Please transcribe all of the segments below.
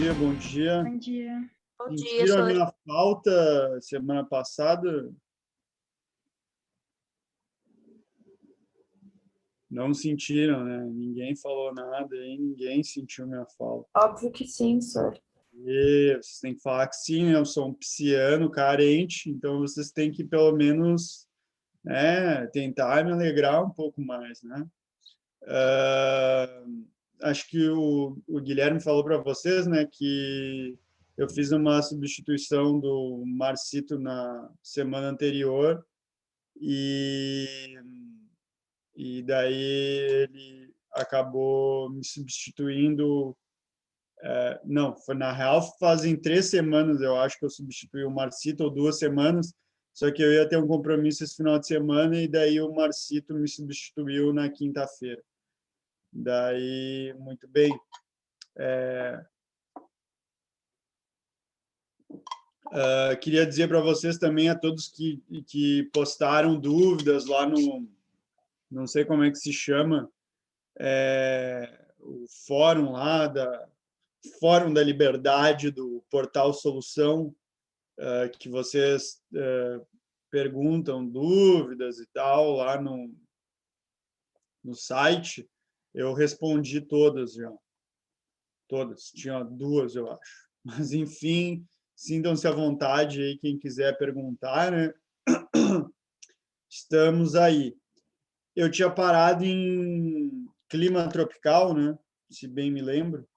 dia, bom dia. Bom dia. Bom dia, Sentiram a senhor. minha falta semana passada? Não sentiram, né? Ninguém falou nada aí, ninguém sentiu minha falta. Óbvio que sim, senhor. E vocês têm que falar que sim, né? Eu sou um pisciano carente, então vocês têm que pelo menos, né, tentar me alegrar um pouco mais, né? Acho que o Guilherme falou para vocês, né, que eu fiz uma substituição do Marcito na semana anterior e, e daí ele acabou me substituindo. Não, foi na real fazem 3 semanas, eu acho que eu substituí o Marcito, ou 2 semanas, só que eu ia ter um compromisso esse final de semana e daí o Marcito me substituiu na quinta-feira. Daí, muito bem. Queria dizer para vocês também, a todos que postaram dúvidas lá no, não sei como é que se chama, o fórum lá, Fórum da Liberdade do Portal Solução, que vocês perguntam dúvidas e tal lá no site, eu respondi todas já. Todas, tinha 2, eu acho. Mas, enfim, sintam-se à vontade aí, quem quiser perguntar, né? Estamos aí. Eu tinha parado em clima tropical, né? Se bem me lembro.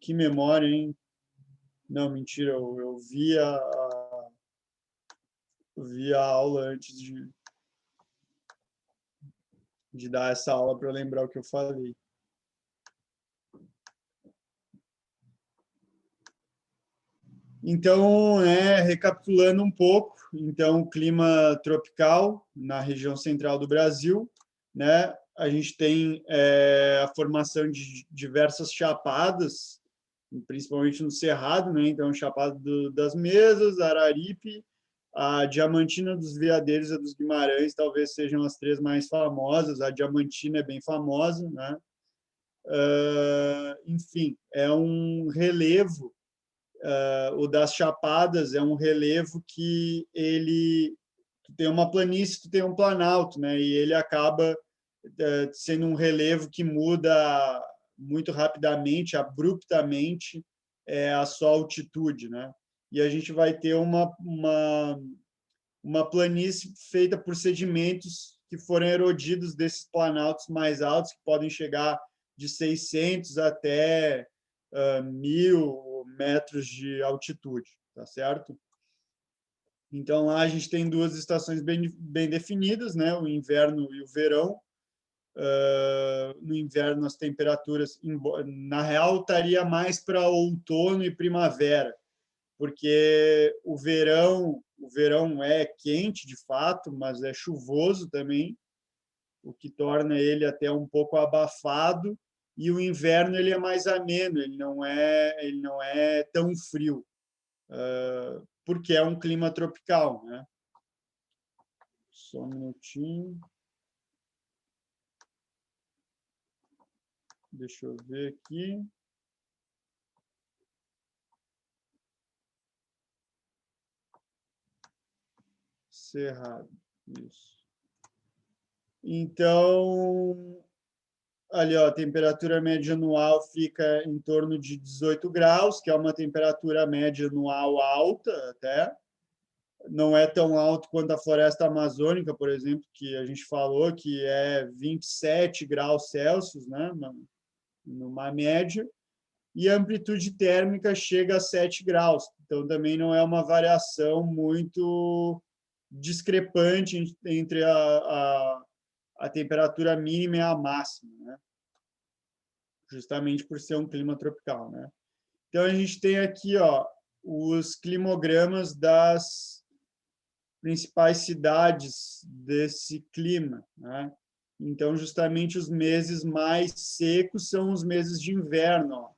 Que memória, hein? Não, mentira, eu vi a aula antes de dar essa aula para lembrar o que eu falei. Então, recapitulando um pouco, então, clima tropical na região central do Brasil, né? A gente tem a formação de diversas chapadas, principalmente no Cerrado, né? Então, Chapada das Mesas, Araripe, a Diamantina dos Veadeiros e a dos Guimarães talvez sejam as 3 mais famosas. A Diamantina é bem famosa, né? Enfim, é um relevo. O das Chapadas é um relevo que ele tem uma planície, tu tem um planalto, né? E ele acaba sendo um relevo que muda muito rapidamente, abruptamente, a sua altitude, né? E a gente vai ter uma planície feita por sedimentos que foram erodidos desses planaltos mais altos, que podem chegar de 600 até 1.000 metros de altitude, tá certo? Então, lá a gente tem 2 estações bem definidas, né? O inverno e o verão. No inverno, as temperaturas, na real, estaria mais para outono e primavera, porque o verão é quente, de fato, mas é chuvoso também, o que torna ele até um pouco abafado, e o inverno ele é mais ameno, ele não é tão frio, porque é um clima tropical, né? Só um minutinho. Deixa eu ver aqui. Cerrado, isso. Então, ali, ó, a temperatura média anual fica em torno de 18 graus, que é uma temperatura média anual alta até. Não é tão alto quanto a floresta amazônica, por exemplo, que a gente falou, que é 27 graus Celsius, né, numa média, e a amplitude térmica chega a 7 graus. Então, também não é uma variação muito discrepante entre a temperatura mínima e a máxima, né? Justamente por ser um clima tropical, né? Então, a gente tem aqui, ó, os climogramas das principais cidades desse clima, né? Então, justamente os meses mais secos são os meses de inverno,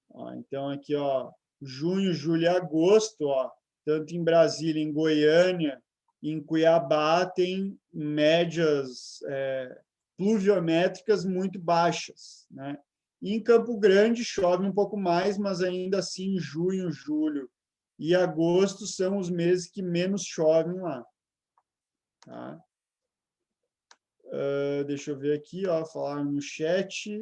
ó. Então, aqui, ó, junho, julho e agosto, ó, tanto em Brasília, em Goiânia, em Cuiabá, tem médias pluviométricas muito baixas, né? E em Campo Grande chove um pouco mais, mas ainda assim junho, julho e agosto são os meses que menos chovem lá. Tá? Deixa eu ver aqui, ó, falaram no chat.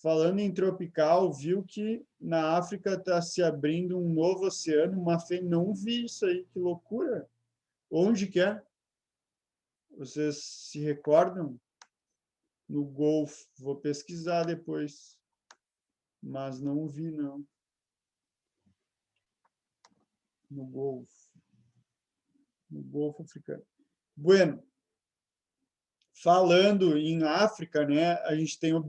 Falando em tropical, viu que na África está se abrindo um novo oceano, não vi isso aí, que loucura. Onde que é? Vocês se recordam? No Golfo. Vou pesquisar depois. Mas não vi, não. No Golfo. No Golfo Africano. Bueno, falando em África, né, a gente tem o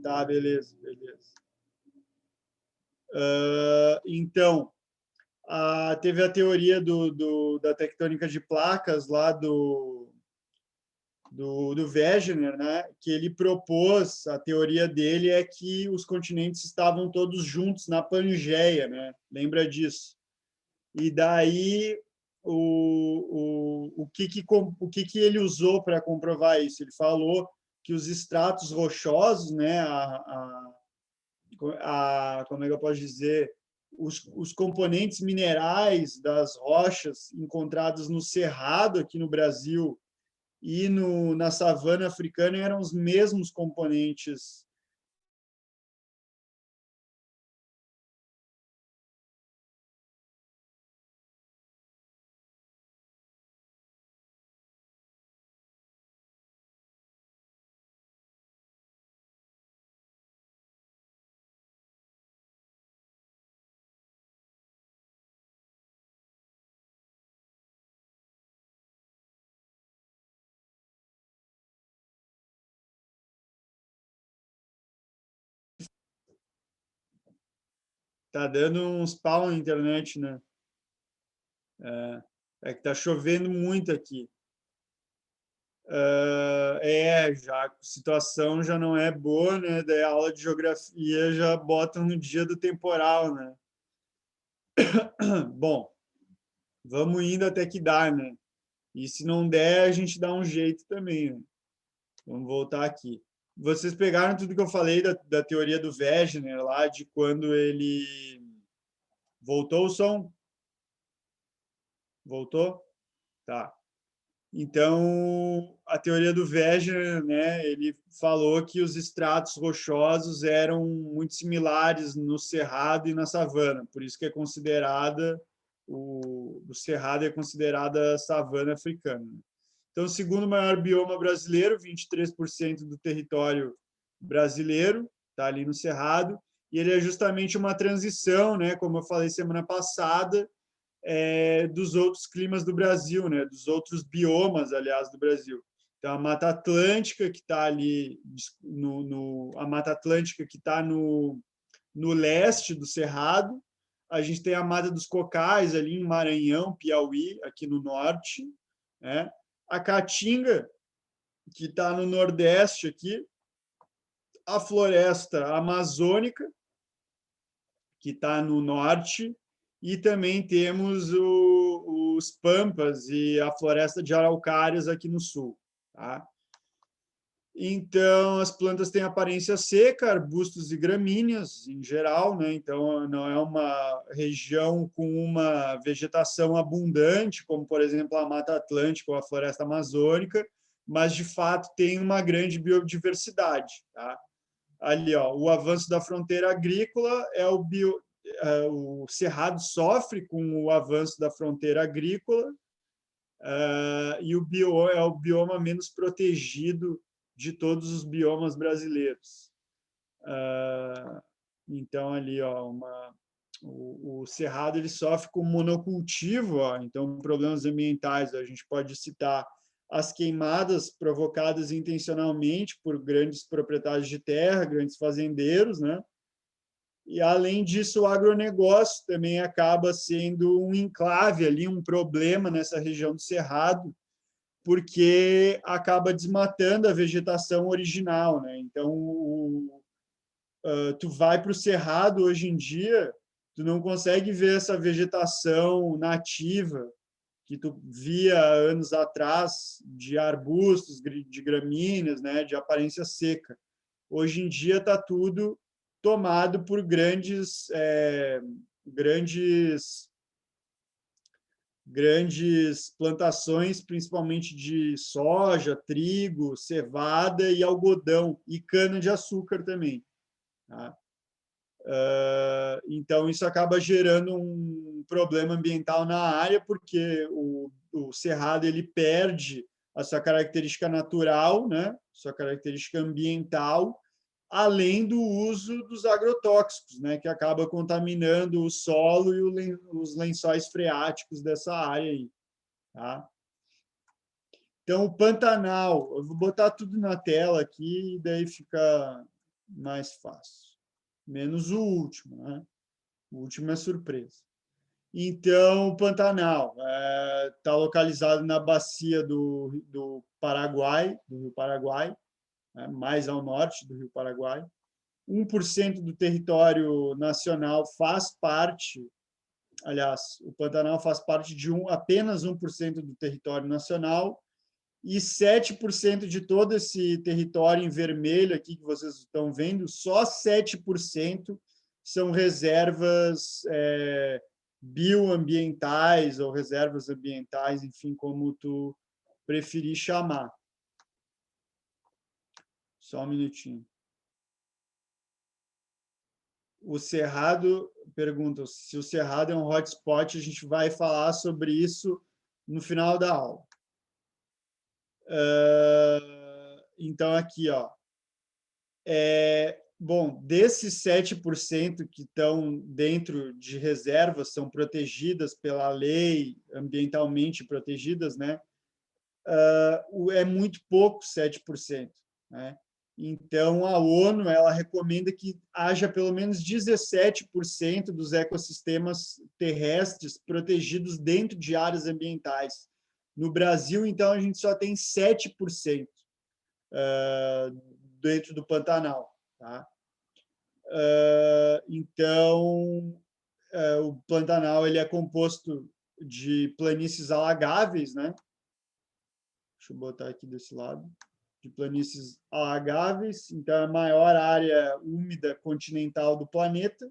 Tá, beleza, beleza. Então, teve a teoria da tectônica de placas lá do Wegener, né? Que ele propôs, a teoria dele é que os continentes estavam todos juntos na Pangeia, né? Lembra disso? E daí, o que ele usou para comprovar isso? Ele falou que os estratos rochosos, né? Como é que eu posso dizer? Os componentes minerais das rochas encontrados no Cerrado, aqui no Brasil, e na savana africana eram os mesmos componentes. Tá dando uns pau na internet, né? É que tá chovendo muito aqui. Já a situação já não é boa, né? Daí a aula de geografia já botam no dia do temporal, né? Bom, vamos indo até que dá, né? E se não der, a gente dá um jeito também, né? Vamos voltar aqui. Vocês pegaram tudo que eu falei da teoria do Wegener lá, de quando ele... Voltou o som? Voltou? Tá. Então, a teoria do Wegener, né, ele falou que os estratos rochosos eram muito similares no Cerrado e na savana, por isso que é considerada, o Cerrado é considerada a savana africana. Então, o segundo maior bioma brasileiro, 23% do território brasileiro, está ali no Cerrado, e ele é justamente uma transição, né, como eu falei semana passada, dos outros climas do Brasil, né, dos outros biomas, aliás, do Brasil. Então, a Mata Atlântica, que está ali, a Mata Atlântica que está no leste do Cerrado, a gente tem a Mata dos Cocais, ali em Maranhão, Piauí, aqui no norte, né? A Caatinga, que está no nordeste aqui, a floresta amazônica, que está no norte, e também temos os pampas e a floresta de araucárias aqui no sul. Tá? Então, as plantas têm aparência seca, arbustos e gramíneas, em geral, né? Então, não é uma região com uma vegetação abundante, como, por exemplo, a Mata Atlântica ou a Floresta Amazônica, mas, de fato, tem uma grande biodiversidade. Tá? Ali, ó, o avanço da fronteira agrícola o Cerrado sofre com o avanço da fronteira agrícola, e é o bioma menos protegido de todos os biomas brasileiros. Então, ali, ó, o Cerrado ele sofre com monocultivo, ó, então, problemas ambientais, a gente pode citar as queimadas provocadas intencionalmente por grandes proprietários de terra, grandes fazendeiros, né? E, além disso, o agronegócio também acaba sendo um enclave ali, um problema nessa região do Cerrado, porque acaba desmatando a vegetação original, né? Então, tu vai para o Cerrado hoje em dia, tu não consegue ver essa vegetação nativa que tu via anos atrás, de arbustos, de gramíneas, né, de aparência seca. Hoje em dia está tudo tomado por grandes plantações, principalmente de soja, trigo, cevada e algodão, e cana-de-açúcar também. Tá? Então, isso acaba gerando um problema ambiental na área, porque o cerrado ele perde a sua característica natural, né? Sua característica ambiental, além do uso dos agrotóxicos, né? Que acaba contaminando o solo e os lençóis freáticos dessa área aí. Tá? Então, o Pantanal, eu vou botar tudo na tela aqui, e daí fica mais fácil. Menos o último, né? O último é surpresa. Então, o Pantanal está localizado na bacia do Paraguai, do Rio Paraguai, né? Mais ao norte do Rio Paraguai. 1% do território nacional faz parte, aliás, o Pantanal faz parte de apenas 1% do território nacional, e 7% de todo esse território em vermelho aqui que vocês estão vendo, só 7% são reservas bioambientais ou reservas ambientais, enfim, como tu preferir chamar. Só um minutinho. O Cerrado, pergunta se o Cerrado é um hotspot, a gente vai falar sobre isso no final da aula. Então, aqui, ó, bom, desses 7% que estão dentro de reservas, são protegidas pela lei, ambientalmente protegidas, né? É muito pouco, 7%. Né? Então, a ONU ela recomenda que haja pelo menos 17% dos ecossistemas terrestres protegidos dentro de áreas ambientais. No Brasil, então, a gente só tem 7% dentro do Pantanal. Tá? Então, o Pantanal ele é composto de planícies alagáveis, né? Deixa eu botar aqui desse lado. De planícies alagáveis, então é a maior área úmida continental do planeta.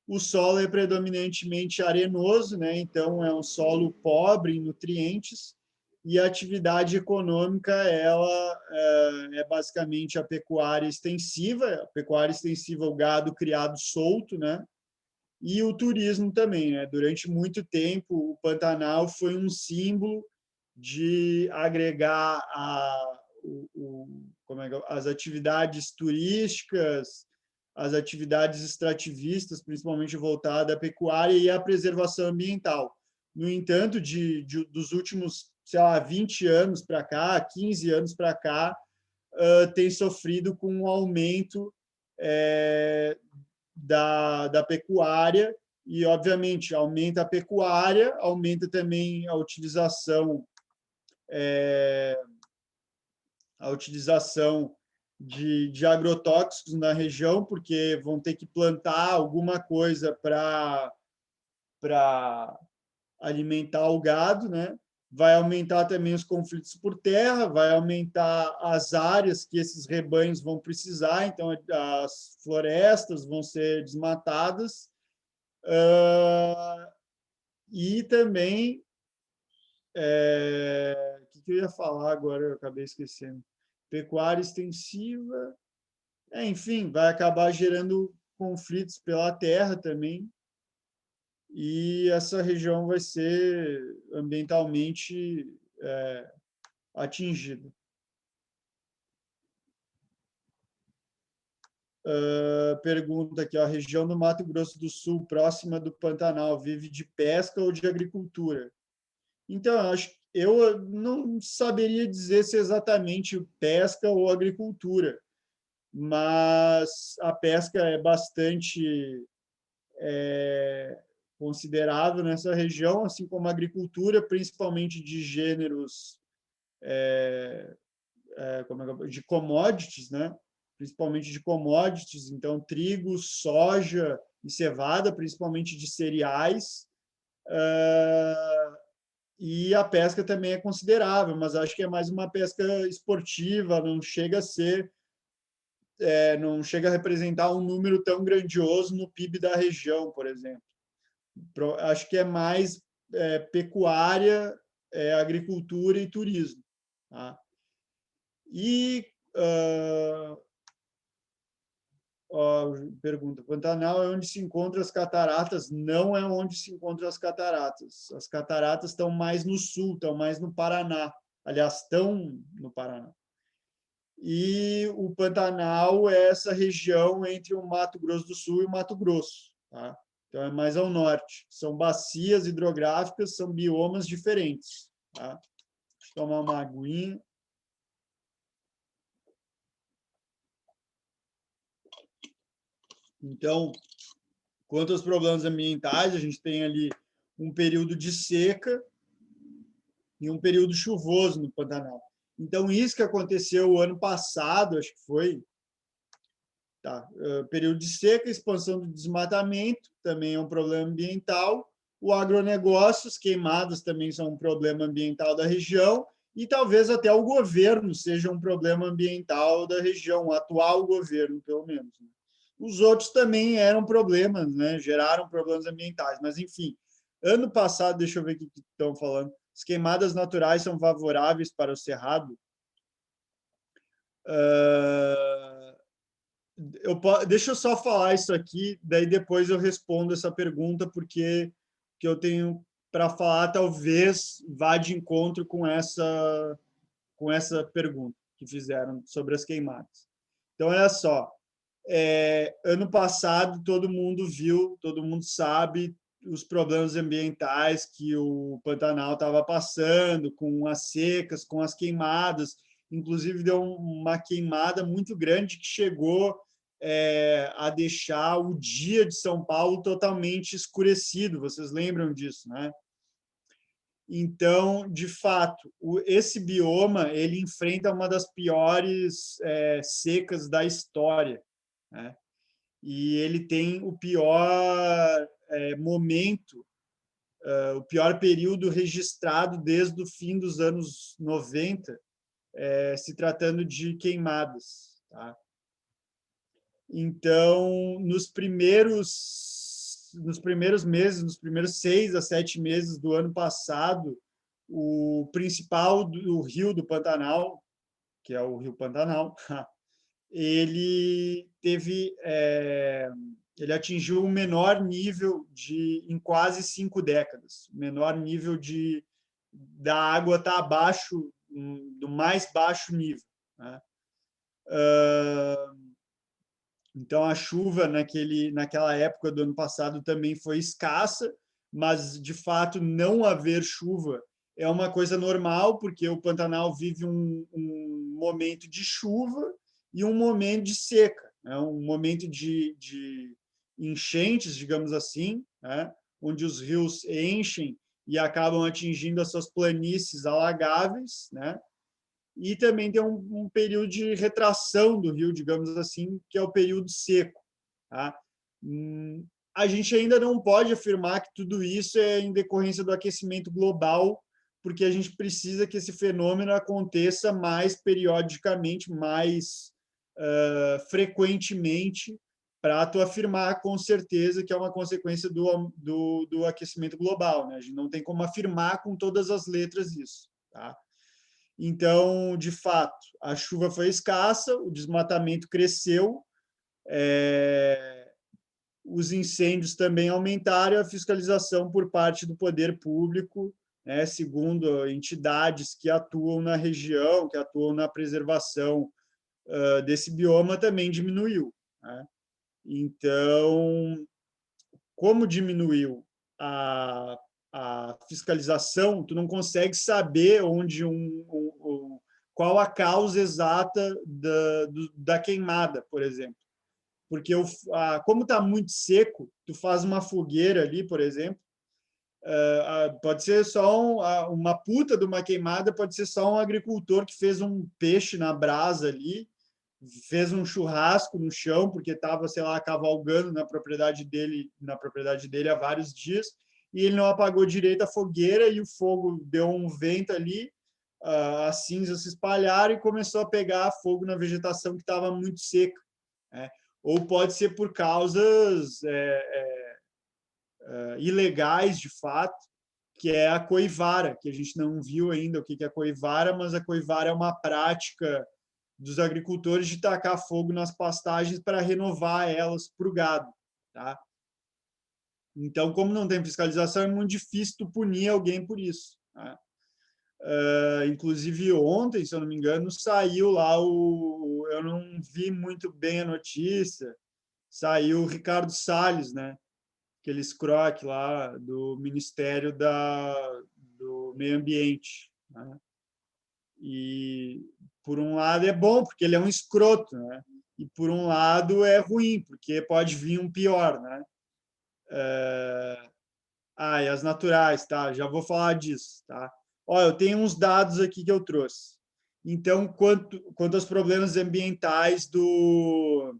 O solo é predominantemente arenoso, né? Então é um solo pobre em nutrientes, e a atividade econômica ela é basicamente a pecuária extensiva, o gado criado solto, né? E o turismo também, né? Durante muito tempo, o Pantanal foi um símbolo de agregar as atividades turísticas, as atividades extrativistas, principalmente voltada à pecuária e à preservação ambiental. No entanto, dos últimos, sei lá, 20 anos para cá, 15 anos para cá, tem sofrido com um aumento da pecuária, e, obviamente, aumenta a pecuária, aumenta também a utilização de agrotóxicos na região, porque vão ter que plantar alguma coisa para alimentar o gado, né? Vai aumentar também os conflitos por terra, vai aumentar as áreas que esses rebanhos vão precisar, então as florestas vão ser desmatadas, e também o que eu ia falar agora, eu acabei esquecendo. Pecuária extensiva, enfim, vai acabar gerando conflitos pela terra também, e essa região vai ser ambientalmente atingida. Pergunta aqui, a região do Mato Grosso do Sul, próxima do Pantanal, vive de pesca ou de agricultura? Então, eu não saberia dizer se é exatamente pesca ou agricultura, mas a pesca é bastante considerável nessa região, assim como a agricultura, principalmente de gêneros de commodities, né? Principalmente de commodities, então trigo, soja e cevada, principalmente de cereais. E a pesca também é considerável, mas acho que é mais uma pesca esportiva, não chega a ser, não chega a representar um número tão grandioso no PIB da região, por exemplo. Acho que é mais pecuária, agricultura e turismo. Tá? E pergunta, Pantanal é onde se encontram as cataratas? Não é onde se encontram as cataratas. As cataratas estão mais no sul, estão mais no Paraná. Aliás, estão no Paraná. E o Pantanal é essa região entre o Mato Grosso do Sul e o Mato Grosso. Tá? Então, é mais ao norte. São bacias hidrográficas, são biomas diferentes. Tá? Deixa eu tomar uma aguinha. Então, quanto aos problemas ambientais, a gente tem ali um período de seca e um período chuvoso no Pantanal. Então, isso que aconteceu o ano passado, acho que foi, período de seca, expansão do desmatamento, também é um problema ambiental, o agronegócio, as queimadas também são um problema ambiental da região, e talvez até o governo seja um problema ambiental da região, o atual governo, pelo menos. Os outros também eram problemas, né? Geraram problemas ambientais, mas enfim. Ano passado, deixa eu ver o que estão falando, as queimadas naturais são favoráveis para o cerrado. Deixa eu só falar isso aqui, daí depois eu respondo essa pergunta, porque que eu tenho para falar talvez vá de encontro com essa pergunta que fizeram sobre as queimadas. Então, olha só, ano passado todo mundo viu, todo mundo sabe os problemas ambientais que o Pantanal estava passando, com as secas, com as queimadas. Inclusive, deu uma queimada muito grande que chegou a deixar o dia de São Paulo totalmente escurecido. Vocês lembram disso, né? Então, de fato, esse bioma ele enfrenta uma das piores secas da história, né? E ele tem o pior momento, o pior período registrado desde o fim dos anos 90, se tratando de queimadas. Tá? Então, nos primeiros meses, nos primeiros 6 a 7 meses do ano passado, o principal do rio do Pantanal, que é o Rio Pantanal, ele ele atingiu o menor nível em quase 5 décadas. O menor nível da água está abaixo do mais baixo nível. Né? Então, a chuva naquela época do ano passado também foi escassa, mas, de fato, não haver chuva é uma coisa normal, porque o Pantanal vive um momento de chuva e um momento de seca, né? Um momento de enchentes, digamos assim, né? Onde os rios enchem e acabam atingindo as suas planícies alagáveis, né? E também tem um período de retração do rio, digamos assim, que é o período seco. Tá? A gente ainda não pode afirmar que tudo isso é em decorrência do aquecimento global, porque a gente precisa que esse fenômeno aconteça mais periodicamente, mais frequentemente, para tu afirmar com certeza que é uma consequência do aquecimento global. Né? A gente não tem como afirmar com todas as letras isso. Tá? Então, de fato, a chuva foi escassa, o desmatamento cresceu, os incêndios também aumentaram, a fiscalização por parte do poder público, né, segundo entidades que atuam na região, que atuam na preservação desse bioma, também diminuiu. Né? Então, como diminuiu a fiscalização, tu não consegue saber onde qual a causa exata da queimada, por exemplo. Porque como está muito seco, tu faz uma fogueira ali, por exemplo, pode ser só uma puta de uma queimada, pode ser só um agricultor que fez um peixe na brasa ali, fez um churrasco no chão, porque estava, sei lá, cavalgando na propriedade dele há vários dias, e ele não apagou direito a fogueira, e o fogo deu um vento ali, as cinzas se espalharam e começou a pegar fogo na vegetação que estava muito seca, né? Ou pode ser por causas ilegais, de fato, que é a coivara, que a gente não viu ainda o que é a coivara, mas a coivara é uma prática dos agricultores de tacar fogo nas pastagens para renovar elas para o gado, tá? Então, como não tem fiscalização, é muito difícil tu punir alguém por isso, tá? Inclusive, ontem, se eu não me engano, saiu lá eu não vi muito bem a notícia, saiu o Ricardo Salles, né? Aquele escroque lá do Ministério do Meio Ambiente, né? E, por um lado, é bom, porque ele é um escroto, né? E, por um lado, é ruim, porque pode vir um pior, né? E as naturais, tá? Já vou falar disso, tá? Ó, eu tenho uns dados aqui que eu trouxe. Então, quanto aos problemas ambientais do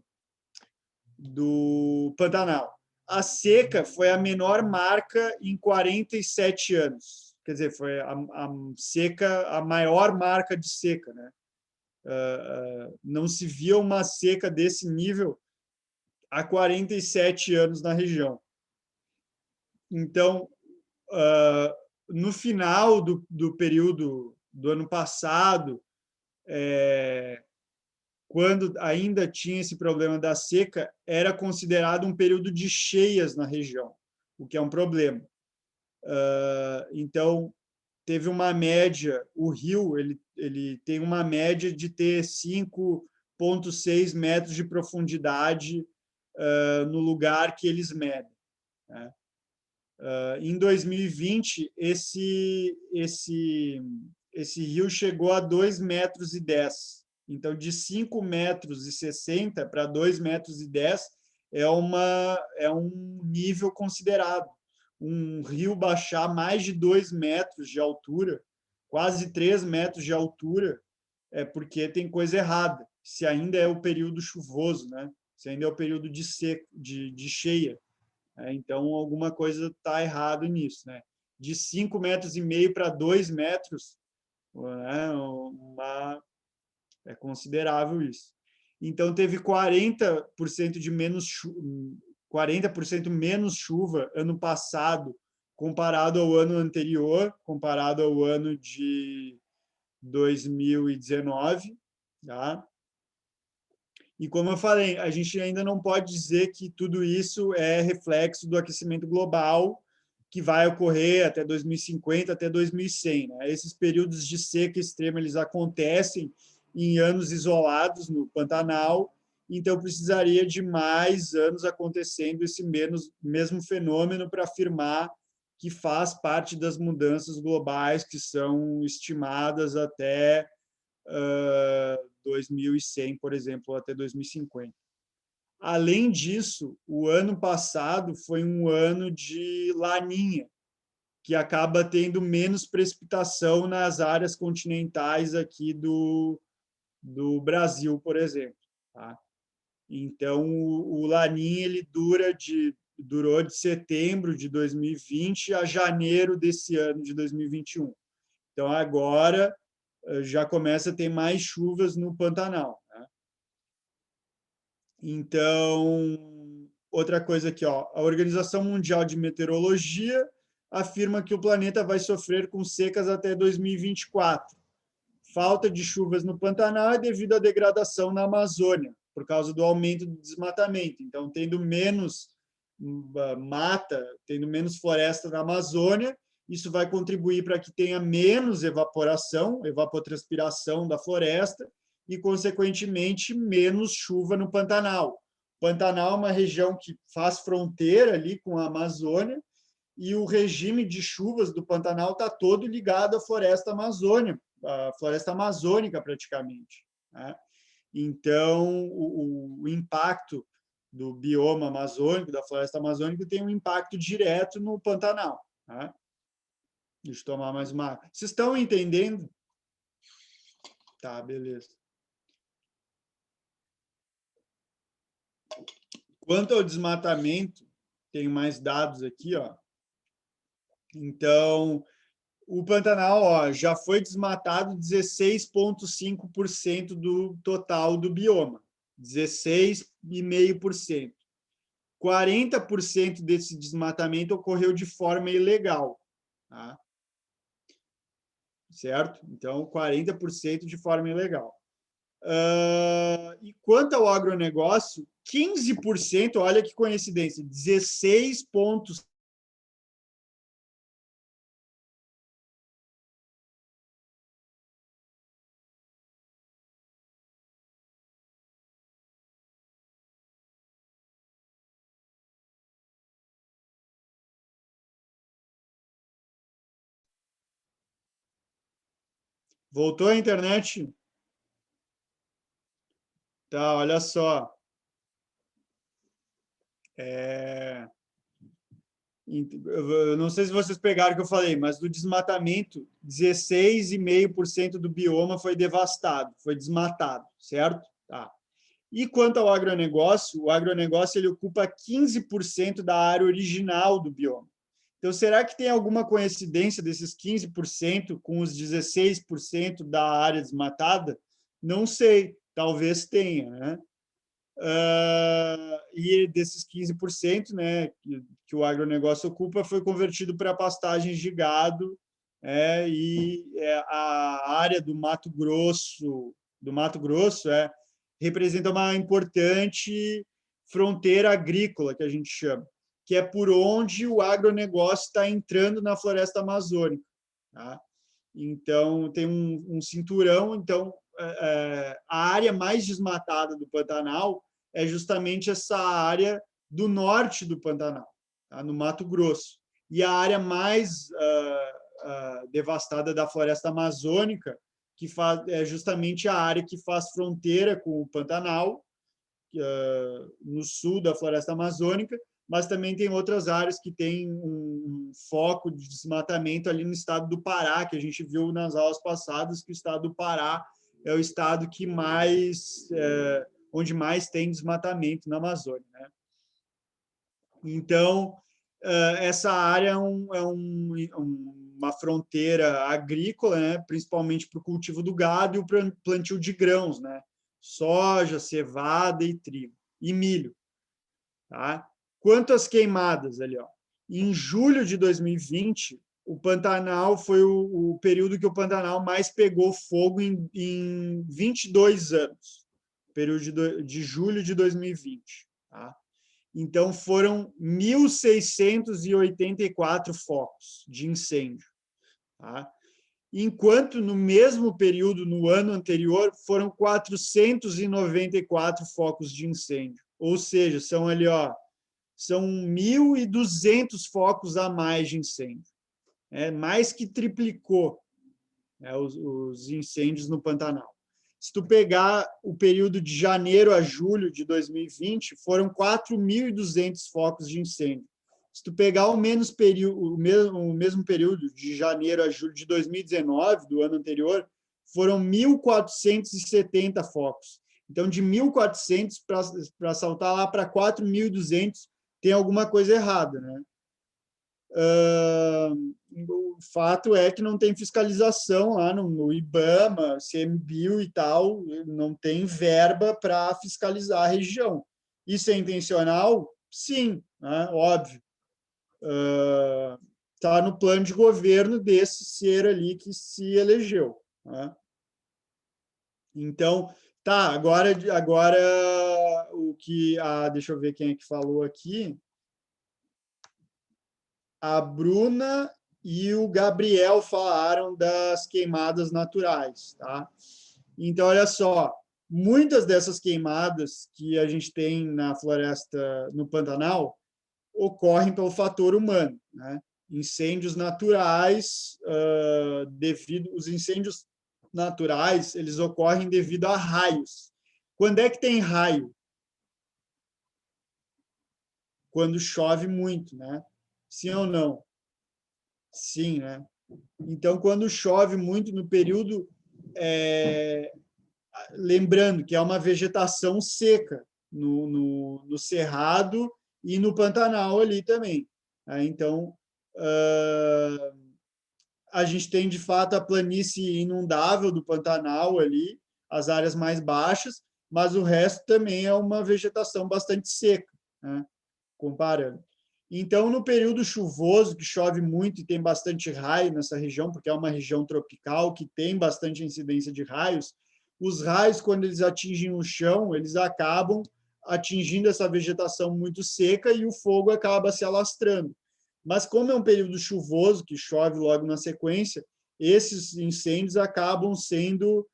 Pantanal. A seca foi a menor marca em 47 anos. Quer dizer, foi a seca, a maior marca de seca, né? Não se via uma seca desse nível há 47 anos na região. Então, no final do período do ano passado, quando ainda tinha esse problema da seca, era considerado um período de cheias na região, o que é um problema. Então, teve uma média, o rio ele tem uma média de ter 5,6 metros de profundidade no lugar que eles medem, né? Em 2020, esse rio chegou a 2,10 metros. Então, de 5,60 metros para 2,10 metros é um nível considerado. Um rio baixar mais de 2 metros de altura, quase 3 metros de altura, é porque tem coisa errada. Se ainda é o período chuvoso, né? Se ainda é o período de cheia. Então, alguma coisa está errado nisso, né? De 5,5 metros para 2 metros, né? É considerável isso. Então, teve 40% menos chuva ano passado, comparado ao ano anterior, comparado ao ano de 2019, tá? E, como eu falei, a gente ainda não pode dizer que tudo isso é reflexo do aquecimento global que vai ocorrer até 2050, até 2100, né? Esses períodos de seca extrema, eles acontecem em anos isolados no Pantanal, então precisaria de mais anos acontecendo esse mesmo fenômeno para afirmar que faz parte das mudanças globais que são estimadas até 2100, por exemplo, até 2050. Além disso, o ano passado foi um ano de laninha, que acaba tendo menos precipitação nas áreas continentais aqui do Brasil, por exemplo, tá? Então, o laninha ele durou de setembro de 2020 a janeiro desse ano de 2021. Então, agora já começa a ter mais chuvas no Pantanal, né? Então, outra coisa aqui, ó, a Organização Mundial de Meteorologia afirma que o planeta vai sofrer com secas até 2024. Falta de chuvas no Pantanal é devido à degradação na Amazônia, por causa do aumento do desmatamento. Então, tendo menos mata, tendo menos floresta na Amazônia, isso vai contribuir para que tenha menos evapotranspiração da floresta e, consequentemente, menos chuva no Pantanal. O Pantanal é uma região que faz fronteira ali com a Amazônia e o regime de chuvas do Pantanal está todo ligado à floresta amazônica. a floresta amazônica praticamente, né? Então, o impacto do bioma amazônico, da floresta amazônica, tem um impacto direto no Pantanal, né? Deixa eu tomar mais uma água. Vocês estão entendendo? Tá, beleza. Quanto ao desmatamento, tenho mais dados aqui, ó. Então, o Pantanal, ó, já foi desmatado 16,5% do total do bioma. 16,5%. 40% desse desmatamento ocorreu de forma ilegal, tá? Certo? Então, 40% de forma ilegal. E quanto ao agronegócio, 15%, olha que coincidência, 16 pontos. Voltou a internet? Tá, olha só. Eu não sei se vocês pegaram o que eu falei, mas do desmatamento, 16,5% do bioma foi devastado, foi desmatado, certo? Tá. E quanto ao agronegócio, o agronegócio ele ocupa 15% da área original do bioma. Então, será que tem alguma coincidência desses 15% com os 16% da área desmatada? Não sei, talvez tenha, né? E desses 15%, né, que o agronegócio ocupa, foi convertido para pastagens de gado, a área do Mato Grosso representa uma importante fronteira agrícola, que a gente chama, que é por onde o agronegócio está entrando na floresta amazônica, tá? Então, tem um cinturão. Então, a área mais desmatada do Pantanal é justamente essa área do norte do Pantanal, tá? No Mato Grosso. E a área mais devastada da floresta amazônica, é justamente a área que faz fronteira com o Pantanal, no sul da floresta amazônica, mas também tem outras áreas que têm um foco de desmatamento ali no estado do Pará, que a gente viu nas aulas passadas, que o estado do Pará é o estado que onde mais tem desmatamento na Amazônia, né? Então, essa área é uma fronteira agrícola, né? Principalmente para o cultivo do gado e o plantio de grãos, né? Soja, cevada e trigo, e milho, tá? Quanto às queimadas ali, ó, em julho de 2020, o Pantanal foi o período que o Pantanal mais pegou fogo em 22 anos, período de julho de 2020, tá? Então, foram 1.684 focos de incêndio, tá? Enquanto no mesmo período, no ano anterior, foram 494 focos de incêndio. Ou seja, são ali, ó, são 1.200 focos a mais de incêndio. Mais que triplicou, né, os incêndios no Pantanal. Se tu pegar o período de janeiro a julho de 2020, foram 4.200 focos de incêndio. Se tu pegar o mesmo período de janeiro a julho de 2019, do ano anterior, foram 1.470 focos. Então, de 1.400 para saltar lá para 4.200, tem alguma coisa errada, né? O fato é que não tem fiscalização lá no IBAMA, CMBio e tal, não tem verba para fiscalizar a região. Isso é intencional? Sim, né? Óbvio. Está no plano de governo desse ser ali que se elegeu, né? Então, tá, agora o que... deixa eu ver quem é que falou aqui. A Bruna e o Gabriel falaram das queimadas naturais, tá? Então, olha só, muitas dessas queimadas que a gente tem na floresta, no Pantanal, ocorrem pelo fator humano, né? Incêndios naturais, os incêndios naturais, eles ocorrem devido a raios. Quando é que tem raio? Quando chove muito, né? Sim ou não? Sim, né? Então, quando chove muito no período, lembrando que é uma vegetação seca no Cerrado e no Pantanal ali também. Né? Então, a gente tem, de fato, a planície inundável do Pantanal ali, as áreas mais baixas, mas o resto também é uma vegetação bastante seca, né? Comparando. Então, no período chuvoso, que chove muito e tem bastante raio nessa região, porque é uma região tropical que tem bastante incidência de raios, os raios, quando eles atingem o chão, eles acabam atingindo essa vegetação muito seca e o fogo acaba se alastrando. Mas como é um período chuvoso, que chove logo na sequência, esses incêndios acabam sendo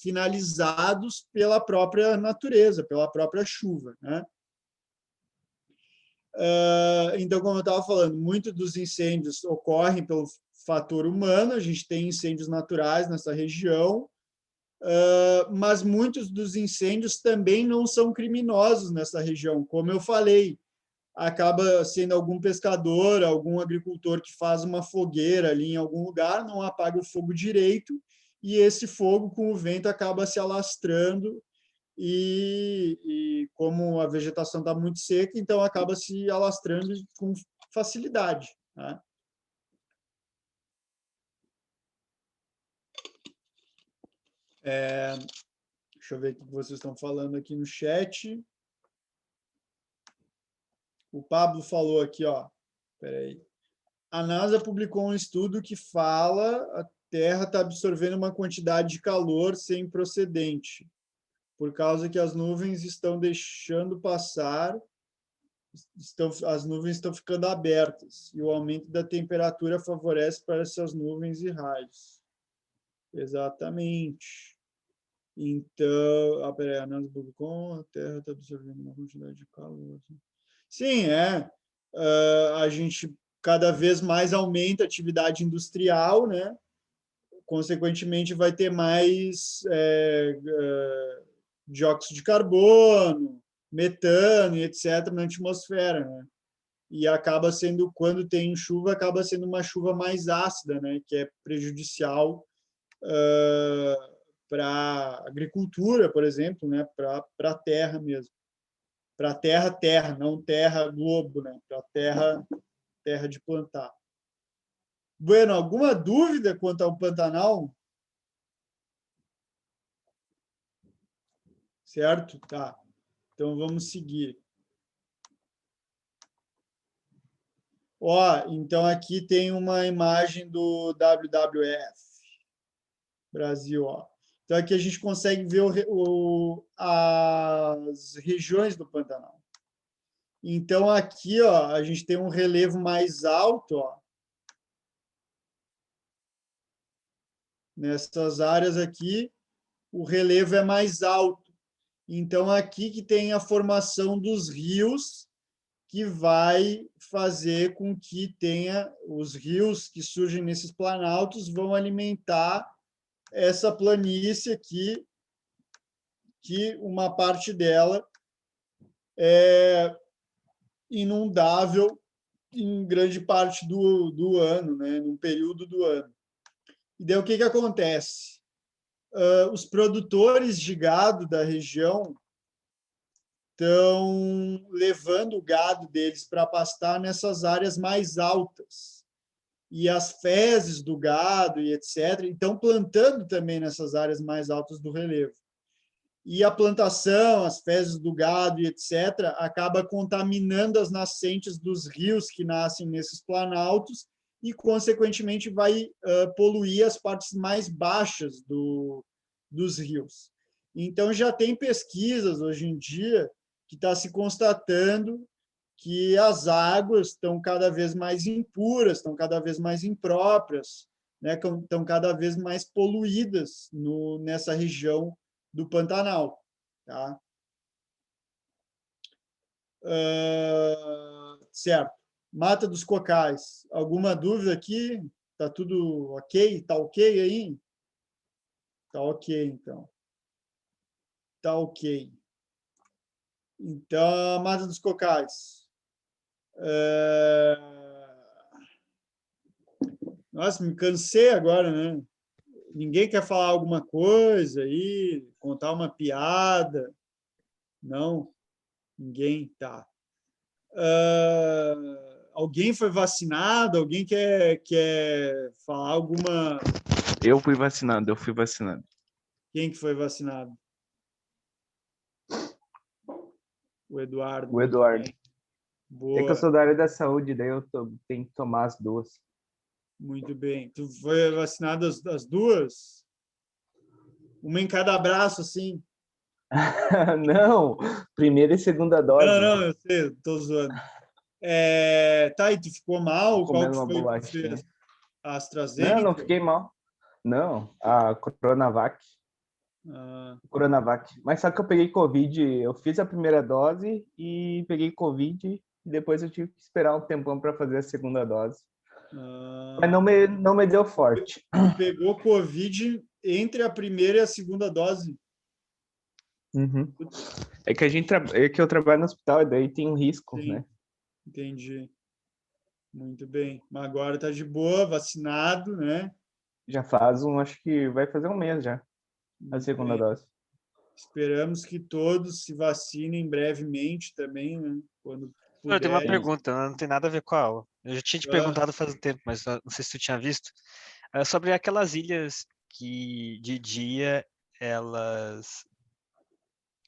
finalizados pela própria natureza, pela própria chuva, né? Então, como eu estava falando, muitos dos incêndios ocorrem pelo fator humano, a gente tem incêndios naturais nessa região, mas muitos dos incêndios também não são criminosos nessa região. Como eu falei, acaba sendo algum pescador, algum agricultor que faz uma fogueira ali em algum lugar, não apaga o fogo direito, e esse fogo, com o vento, acaba se alastrando e como a vegetação está muito seca, então acaba se alastrando com facilidade. Né? Deixa eu ver o que vocês estão falando aqui no chat. O Pablo falou aqui, ó. Peraí. A NASA publicou um estudo que fala a Terra está absorvendo uma quantidade de calor sem procedente, por causa que as nuvens estão deixando passar, as nuvens estão ficando abertas, e o aumento da temperatura favorece para essas nuvens e raios. Exatamente. Então, peraí, a NASA publicou, a Terra está absorvendo uma quantidade de calor. Sim, a gente cada vez mais aumenta a atividade industrial, né? Consequentemente, vai ter mais dióxido de carbono, metano e etc. na atmosfera, né? E acaba sendo, quando tem chuva, acaba sendo uma chuva mais ácida, né? Que é prejudicial para a agricultura, por exemplo, né? Para a terra mesmo. Para a terra, não terra globo, né? Para a terra de plantar. Bueno, alguma dúvida quanto ao Pantanal? Certo? Tá. Então, vamos seguir. Ó, então, aqui tem uma imagem do WWF Brasil. Ó. Então, aqui a gente consegue ver as regiões do Pantanal. Então, aqui ó, a gente tem um relevo mais alto, ó, nessas áreas aqui, o relevo é mais alto. Então, aqui que tem a formação dos rios, que vai fazer com que tenha os rios que surgem nesses planaltos vão alimentar essa planície aqui, que uma parte dela é inundável em grande parte do ano, né, num período do ano. E daí o que acontece? Os produtores de gado da região estão levando o gado deles para pastar nessas áreas mais altas. E as fezes do gado e etc. estão plantando também nessas áreas mais altas do relevo. E a plantação, as fezes do gado e etc., acaba contaminando as nascentes dos rios que nascem nesses planaltos e, consequentemente, vai poluir as partes mais baixas dos rios. Então, já tem pesquisas hoje em dia que está se constatando que as águas estão cada vez mais impuras, estão cada vez mais impróprias, né? Estão cada vez mais poluídas nessa região do Pantanal. Tá? Certo. Mata dos Cocais. Alguma dúvida aqui? Tá tudo ok? Tá ok aí? Tá ok, então. Tá ok. Então, Mata dos Cocais. Nossa, me cansei agora, né? Ninguém quer falar alguma coisa aí, contar uma piada? Não? Ninguém? Tá. Alguém foi vacinado? Alguém quer falar alguma... Eu fui vacinado. Quem que foi vacinado? O Eduardo. O Muito Eduardo. bem. É que eu Boa. sou da área da saúde, daí tenho que tomar as duas. Muito bem. Tu foi vacinado as duas? Uma em cada braço, assim? Não, primeira e segunda Não, dose. não, eu sei, tô zoando. Tá, e tu ficou Tô mal? Qual que comendo uma foi que tu bolachinha. fez? A Não AstraZeneca? fiquei mal. Não, a Coronavac. Ah, Coronavac. Mas só que eu peguei Covid, eu fiz a primeira dose e peguei Covid, e depois eu tive que esperar um tempão para fazer a segunda dose. Mas ah. não me deu forte. Tu pegou Covid entre a primeira e a segunda dose? Uhum. É que eu trabalho no hospital e daí tem um risco, Sim, né? entendi. Muito bem. Mas agora tá de boa, vacinado, né? Já acho que vai fazer um mês já, a Muito segunda bem. dose. Esperamos que todos se vacinem brevemente também, né? Quando Eu tenho uma puderem. Sim. pergunta, não tem nada a ver com a aula. Eu já tinha te Ah, perguntado faz um tempo, mas não sei se tu tinha visto. É sobre aquelas ilhas que de dia elas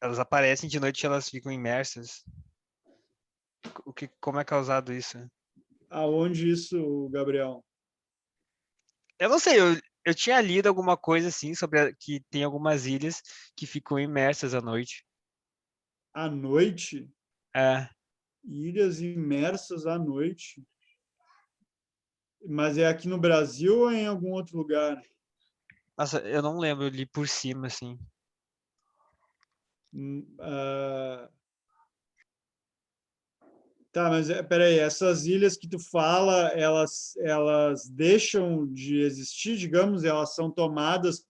elas aparecem, de noite elas ficam imersas. Como é causado isso? aonde isso, Gabriel? Eu não sei, eu tinha lido alguma coisa assim sobre que tem algumas ilhas que ficam imersas à noite. À noite? É, Ilhas imersas à noite? Mas é aqui no Brasil ou é em algum outro lugar? nossa, eu não lembro, eu li por cima assim. Ah, tá, mas peraí, essas ilhas que tu fala, elas deixam de existir, digamos, elas são tomadas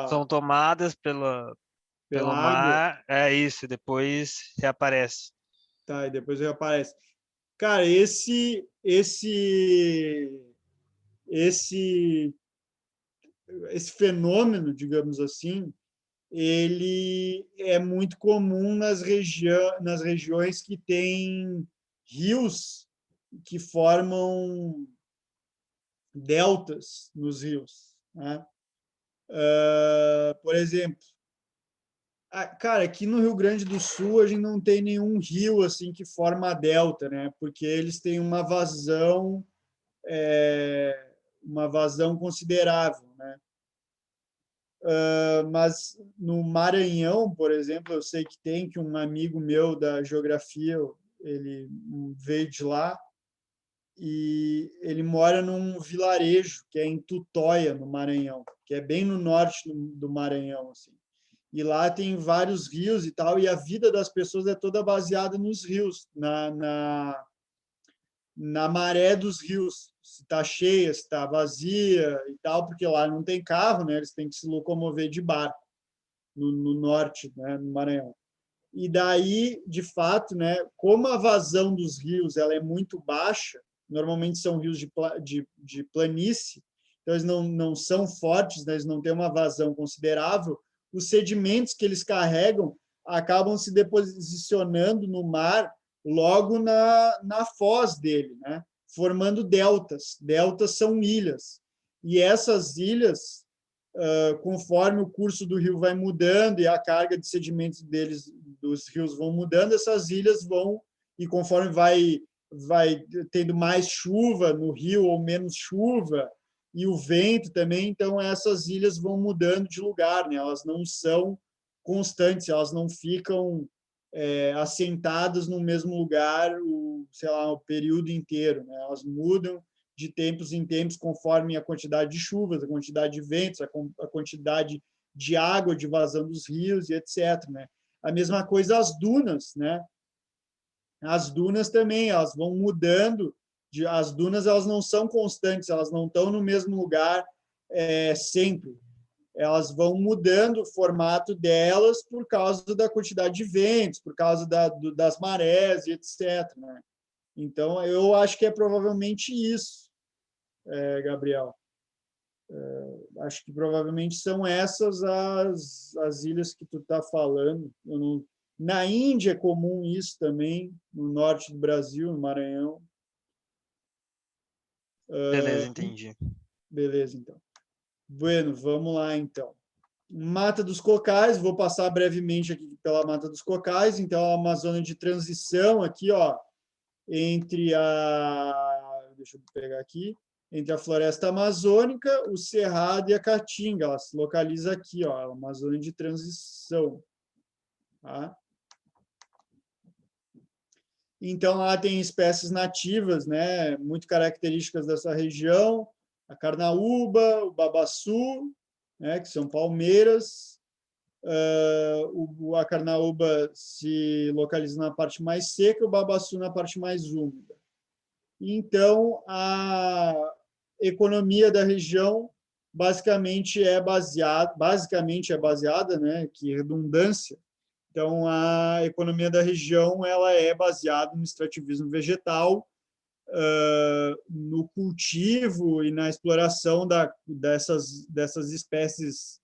São tomadas pelo pela água? mar, é isso, depois reaparece. Tá, e depois reaparece. Cara, esse, esse fenômeno, digamos assim, ele é muito comum nas regiões que têm rios que formam deltas nos rios, né? Por exemplo, cara, aqui no Rio Grande do Sul a gente não tem nenhum rio assim que forma a delta, né? Porque eles têm uma vazão considerável, né? Mas no Maranhão, por exemplo, eu sei que tem que um amigo meu da geografia, ele veio de lá e ele mora num vilarejo que é em Tutóia, no Maranhão, que é bem no norte do Maranhão, assim. E lá tem vários rios e tal, e a vida das pessoas é toda baseada nos rios, na maré dos rios, se está cheia, se está vazia e tal, porque lá não tem carro, né? Eles têm que se locomover de barco no norte, né? No Maranhão. E daí, de fato, né? Como a vazão dos rios ela é muito baixa, normalmente são rios de planície, então eles não são fortes, né? Eles não têm uma vazão considerável, os sedimentos que eles carregam acabam se deposicionando no mar logo na foz dele, né? Formando deltas. Deltas são ilhas. E essas ilhas, conforme o curso do rio vai mudando e a carga de sedimentos dos rios vão mudando, essas ilhas vão, e conforme vai tendo mais chuva no rio ou menos chuva, e o vento também, então essas ilhas vão mudando de lugar, né? Elas não são constantes, elas não ficam assentadas no mesmo lugar sei lá, o período inteiro, né? Elas mudam de tempos em tempos conforme a quantidade de chuvas, a quantidade de ventos, a quantidade de água de vazão dos rios e etc, né? A mesma coisa as dunas, né? As dunas também, elas vão mudando as dunas elas não são constantes, elas não estão no mesmo lugar sempre. Elas vão mudando o formato delas por causa da quantidade de ventos, por causa das marés e etc. Né? Então, eu acho que é provavelmente isso, Gabriel. Acho que provavelmente são essas as ilhas que tu está falando. Na Índia é comum isso também, no norte do Brasil, no Maranhão. Beleza, entendi. Beleza, então. Bueno, vamos lá, então. Mata dos Cocais, vou passar brevemente aqui pela Mata dos Cocais. Então, é uma zona de transição aqui, ó, entre deixa eu pegar aqui, entre a floresta amazônica, o cerrado e a caatinga. Ela se localiza aqui, ó, é uma zona de transição. Tá? Então, lá tem espécies nativas, né, muito características dessa região, a carnaúba, o babaçu, né, que são palmeiras. A carnaúba se localiza na parte mais seca, o babaçu na parte mais úmida. Então, a economia da região basicamente é baseada, né, que redundância. Então, a economia da região ela é baseada no extrativismo vegetal, no cultivo e na exploração dessas espécies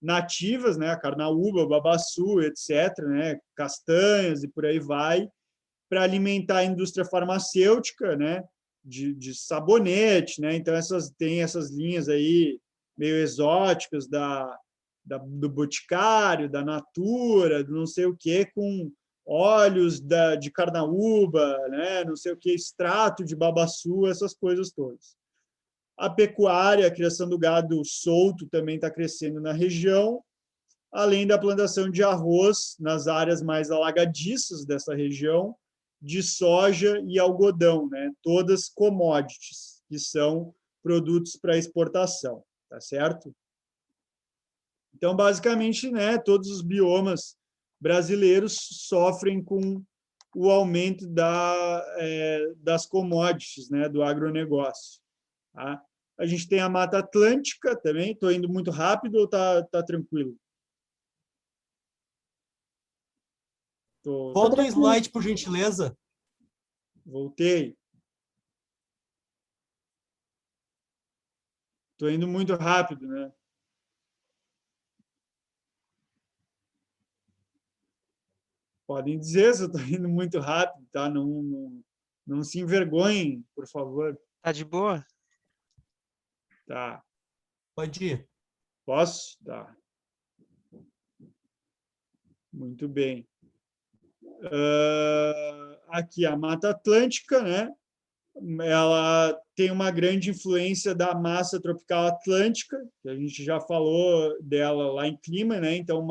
nativas, né, a carnaúba, o babaçu, etc., né, castanhas e por aí vai, para alimentar a indústria farmacêutica, né, de sabonete, né? Então tem essas linhas aí meio exóticas do Boticário, da Natura, do não sei o que, com óleos de carnaúba, né? Não sei o que, extrato de babaçu, essas coisas todas. A pecuária, a criação do gado solto também está crescendo na região, além da plantação de arroz nas áreas mais alagadiças dessa região, de soja e algodão, né? Todas commodities, que são produtos para exportação, tá certo? Então, basicamente, né, todos os biomas brasileiros sofrem com o aumento das commodities, né, do agronegócio. Tá? A gente tem a Mata Atlântica também. Estou indo muito rápido ou tá tranquilo? Volta o slide, por gentileza. Voltei. Estou indo muito rápido, né? Podem dizer se eu estou indo muito rápido, tá? Não se envergonhem, por favor. Tá de boa? Tá. Pode ir. Posso? Tá. Muito bem. Aqui a Mata Atlântica, né? Ela tem uma grande influência da massa tropical atlântica, que a gente já falou dela lá em clima, né? Então,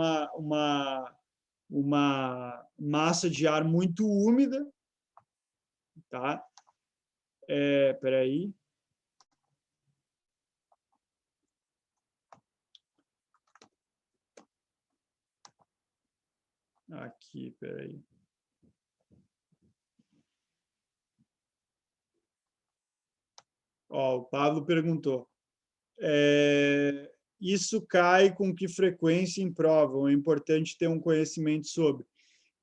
uma massa de ar muito úmida, tá? Espera aí. Aqui, espera aí. Ó, o Pablo perguntou. Isso cai com que frequência em prova? É importante ter um conhecimento sobre.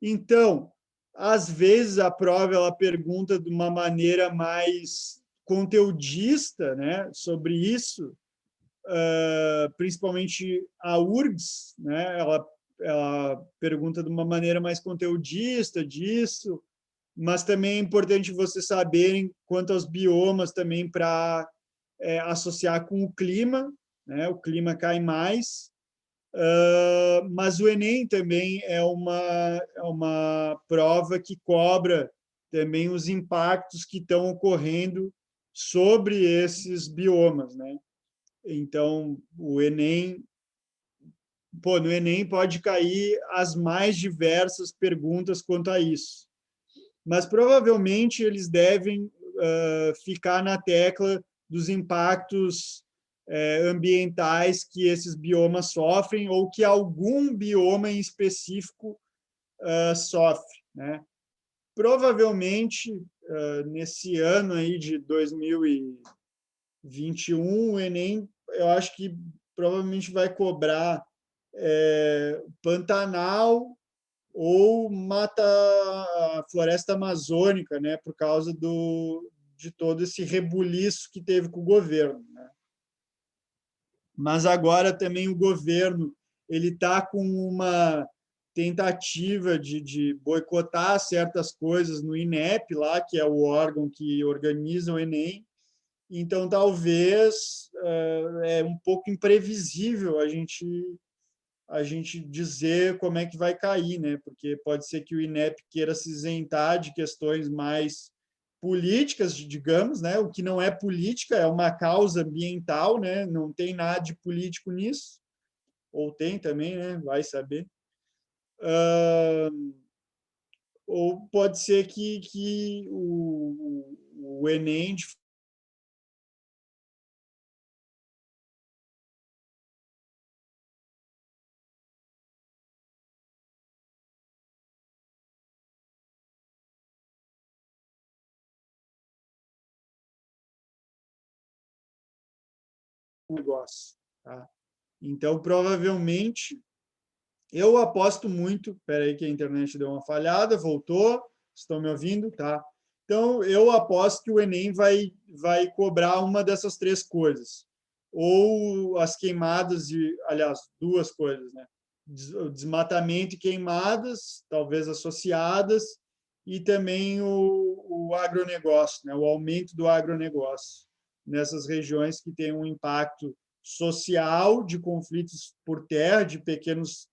Então, às vezes a prova ela pergunta de uma maneira mais conteudista, né, sobre isso, principalmente a URGS, né, ela pergunta de uma maneira mais conteudista disso, mas também é importante vocês saberem quanto aos biomas também para associar com o clima, né? O clima cai mais, mas o Enem também é uma prova que cobra também os impactos que estão ocorrendo sobre esses biomas, né? Então, no Enem pode cair as mais diversas perguntas quanto a isso. Mas provavelmente eles devem ficar na tecla dos impactos ambientais que esses biomas sofrem ou que algum bioma em específico sofre, né? Provavelmente nesse ano aí de 2021, o Enem, eu acho que provavelmente vai cobrar Pantanal ou floresta amazônica, né, por causa de todo esse rebuliço que teve com o governo, né? Mas agora também o governo ele está com uma tentativa de boicotar certas coisas no INEP, lá, que é o órgão que organiza o Enem. Então, talvez é um pouco imprevisível a gente dizer como é que vai cair, né? Porque pode ser que o INEP queira se isentar de questões mais políticas, digamos, né? O que não é política, é uma causa ambiental, né? Não tem nada de político nisso, ou tem também, né? Vai saber. Ou pode ser que o Enem negócio, tá? Então, provavelmente, eu aposto muito. Espera aí que a internet deu uma falhada, voltou. Estão me ouvindo? Tá. Então, eu aposto que o Enem vai cobrar uma dessas três coisas. Ou as queimadas, aliás, duas coisas, né? Desmatamento e queimadas, talvez associadas, e também o agronegócio, né? O aumento do agronegócio nessas regiões que têm um impacto social de conflitos por terra, de pequenos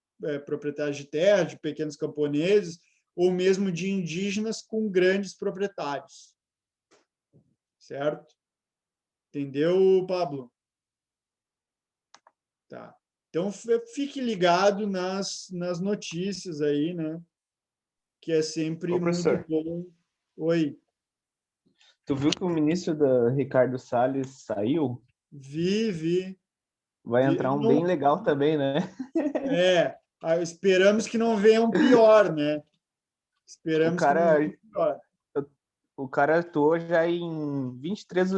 proprietários de terra, de pequenos camponeses, ou mesmo de indígenas com grandes proprietários. Certo? Entendeu, Pablo? Tá. Então, fique ligado nas notícias aí, né? Que é sempre Ô, muito professor, bom. Oi. tu viu que o ministro Ricardo Salles saiu? Vi. Vai entrar um bem Não, legal também, né? esperamos que não venha um pior, né? O Esperamos que não cara, venha um pior. o cara atuou já em 23,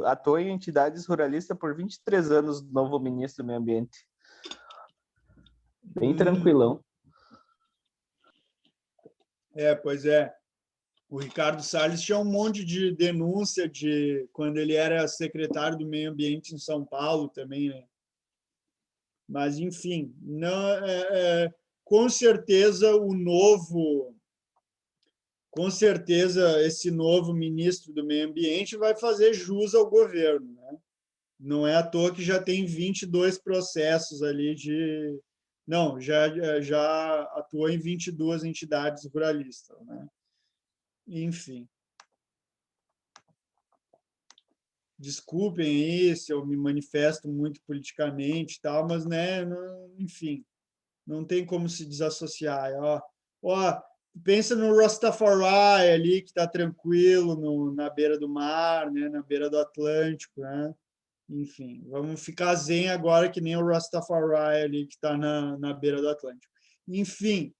atuou em entidades ruralistas por 23 anos, novo ministro do Meio Ambiente. Bem tranquilão. Pois é. O Ricardo Salles tinha um monte de denúncia de quando ele era secretário do Meio Ambiente em São Paulo também, né? Mas, enfim, não, com certeza esse novo ministro do Meio Ambiente vai fazer jus ao governo, né? Não é à toa que já tem 22 processos ali de... Não, já atuou em 22 entidades ruralistas, né? Enfim. Desculpem aí se eu me manifesto muito politicamente, tal, mas, né, enfim, não tem como se desassociar. Pensa no Rastafari ali, que está tranquilo na beira do mar, né, na beira do Atlântico, né? Enfim, vamos ficar zen agora, que nem o Rastafari ali, que está na beira do Atlântico. Enfim,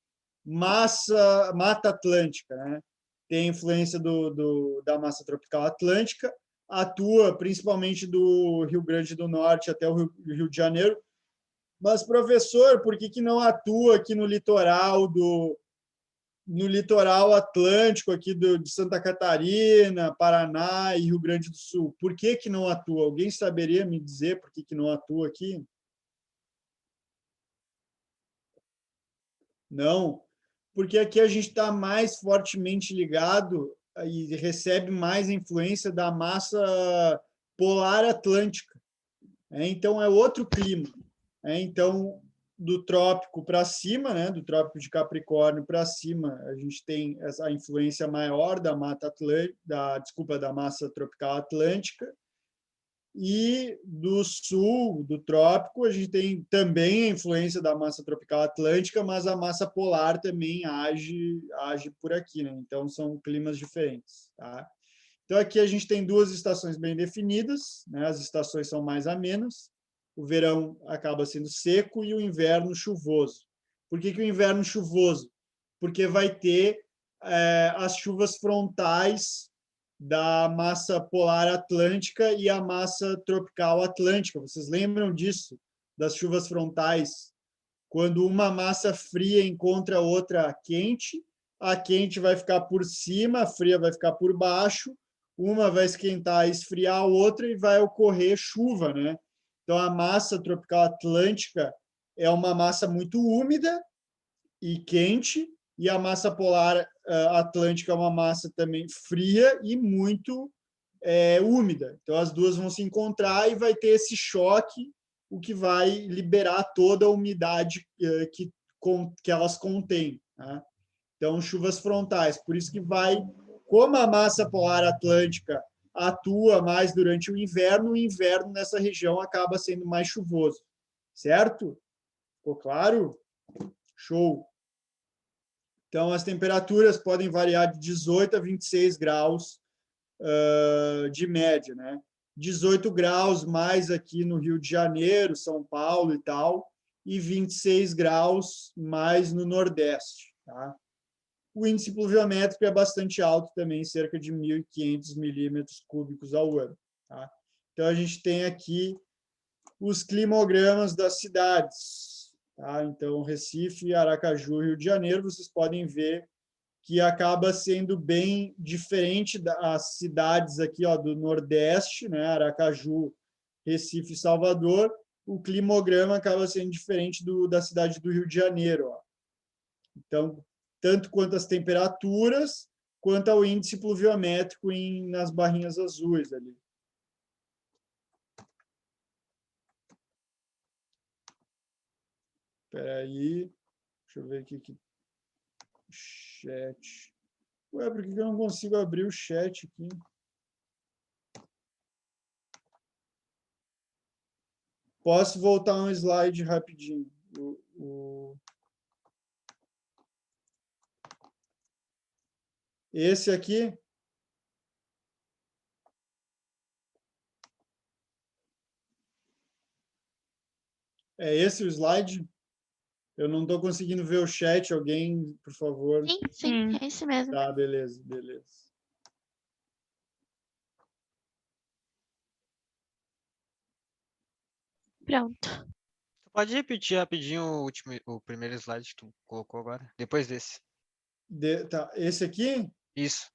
Mata Atlântica, né? Tem influência da massa tropical atlântica, atua principalmente do Rio Grande do Norte até o Rio de Janeiro. Mas, professor, por que não atua aqui no litoral atlântico aqui de Santa Catarina, Paraná e Rio Grande do Sul? Por que não atua? Alguém saberia me dizer por que não atua aqui? Não, porque aqui a gente está mais fortemente ligado e recebe mais influência da massa polar atlântica. Então, é outro clima. Então, do trópico para cima, né, do trópico de Capricórnio para cima, a gente tem essa influência maior da massa tropical atlântica, e do sul, do trópico, a gente tem também a influência da massa tropical atlântica, mas a massa polar também age por aqui, né? Então, são climas diferentes, tá? Então, aqui a gente tem duas estações bem definidas, né? As estações são mais amenas, o verão acaba sendo seco e o inverno chuvoso. Por que o inverno chuvoso? Porque vai ter as chuvas frontais da massa polar atlântica e a massa tropical atlântica. Vocês lembram disso, das chuvas frontais? Quando uma massa fria encontra outra quente, a quente vai ficar por cima, a fria vai ficar por baixo, uma vai esquentar e esfriar a outra e vai ocorrer chuva, né? Então, a massa tropical atlântica é uma massa muito úmida e quente, e a massa polar atlântica é uma massa também fria e muito úmida. Então, as duas vão se encontrar e vai ter esse choque, o que vai liberar toda a umidade que elas contêm, né? Então, chuvas frontais. Por isso que como a massa polar atlântica atua mais durante o inverno nessa região acaba sendo mais chuvoso. Certo? Ficou claro? Show! Então, as temperaturas podem variar de 18 a 26 graus de média, né? 18 graus mais aqui no Rio de Janeiro, São Paulo e tal, e 26 graus mais no Nordeste, tá? O índice pluviométrico é bastante alto também, cerca de 1.500 milímetros cúbicos ao ano, tá? Então, a gente tem aqui os climogramas das cidades, tá? Então, Recife, Aracaju, Rio de Janeiro, vocês podem ver que acaba sendo bem diferente das cidades aqui, ó, do Nordeste, né? Aracaju, Recife e Salvador. O climograma acaba sendo diferente da cidade do Rio de Janeiro, ó. Então, tanto quanto as temperaturas, quanto ao índice pluviométrico nas barrinhas azuis ali. Espera aí, deixa eu ver aqui. Chat. Ué, por que eu não consigo abrir o chat aqui? Posso voltar um slide rapidinho. Esse aqui. É esse o slide? Eu não estou conseguindo ver o chat. Alguém, por favor. Sim, é esse mesmo. Tá, beleza, beleza. Pronto. Tu pode repetir rapidinho o primeiro slide que tu colocou agora? Depois desse. Tá, esse aqui? Isso.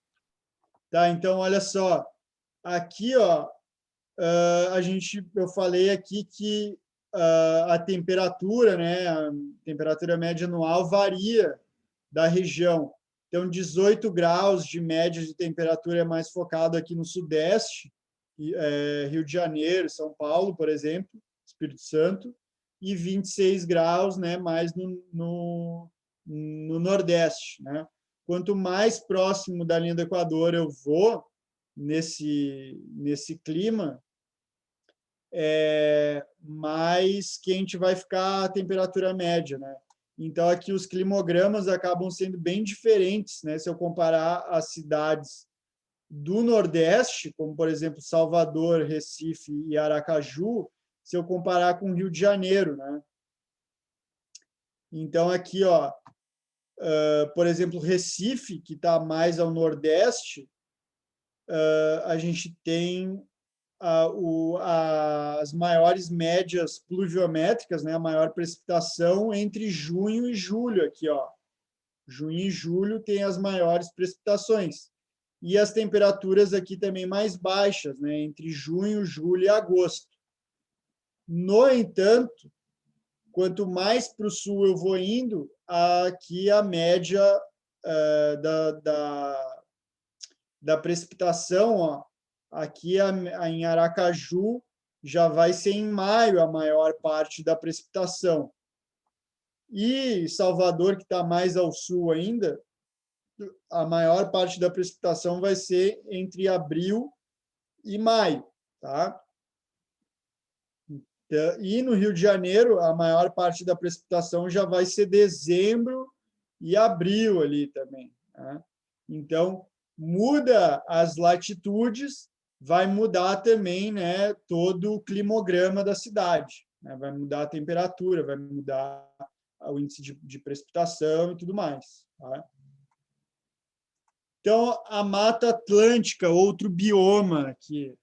Tá, então, olha só. Aqui, ó, eu falei aqui que a temperatura, né, a temperatura média anual varia da região. Então, 18 graus de média de temperatura é mais focado aqui no Sudeste, Rio de Janeiro, São Paulo, por exemplo, Espírito Santo, e 26 graus, né, mais no Nordeste, né? Quanto mais próximo da linha do Equador eu vou nesse clima, mais quente vai ficar a temperatura média, né? Então, aqui os climogramas acabam sendo bem diferentes, né? Se eu comparar as cidades do Nordeste, como, por exemplo, Salvador, Recife e Aracaju, se eu comparar com o Rio de Janeiro, né? Então, aqui, ó, por exemplo, Recife, que está mais ao Nordeste, a gente tem as maiores médias pluviométricas, né, a maior precipitação entre junho e julho aqui, ó. Junho e julho tem as maiores precipitações. E as temperaturas aqui também mais baixas, né, entre junho, julho e agosto. No entanto, quanto mais para o sul eu vou indo, aqui a média da precipitação, ó, aqui em Aracaju já vai ser em maio a maior parte da precipitação. E Salvador, que está mais ao sul ainda, a maior parte da precipitação vai ser entre abril e maio, tá? E no Rio de Janeiro, a maior parte da precipitação já vai ser dezembro e abril ali também, tá? Então, muda as latitudes, vai mudar também, né, todo o climograma da cidade, né? Vai mudar a temperatura, vai mudar o índice de precipitação e tudo mais, tá? Então, a Mata Atlântica, outro bioma aqui.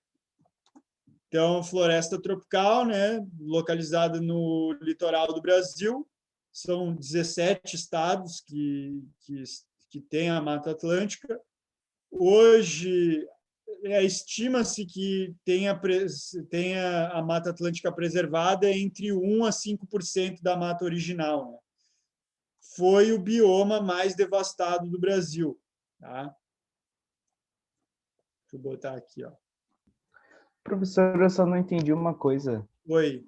Então, floresta tropical, né, localizada no litoral do Brasil. São 17 estados que têm a Mata Atlântica. Hoje, estima-se que tenha a Mata Atlântica preservada entre 1 a 5% da mata original, né? Foi o bioma mais devastado do Brasil. Tá? Deixa eu botar aqui. Ó. Professor, eu só não entendi uma coisa. Oi.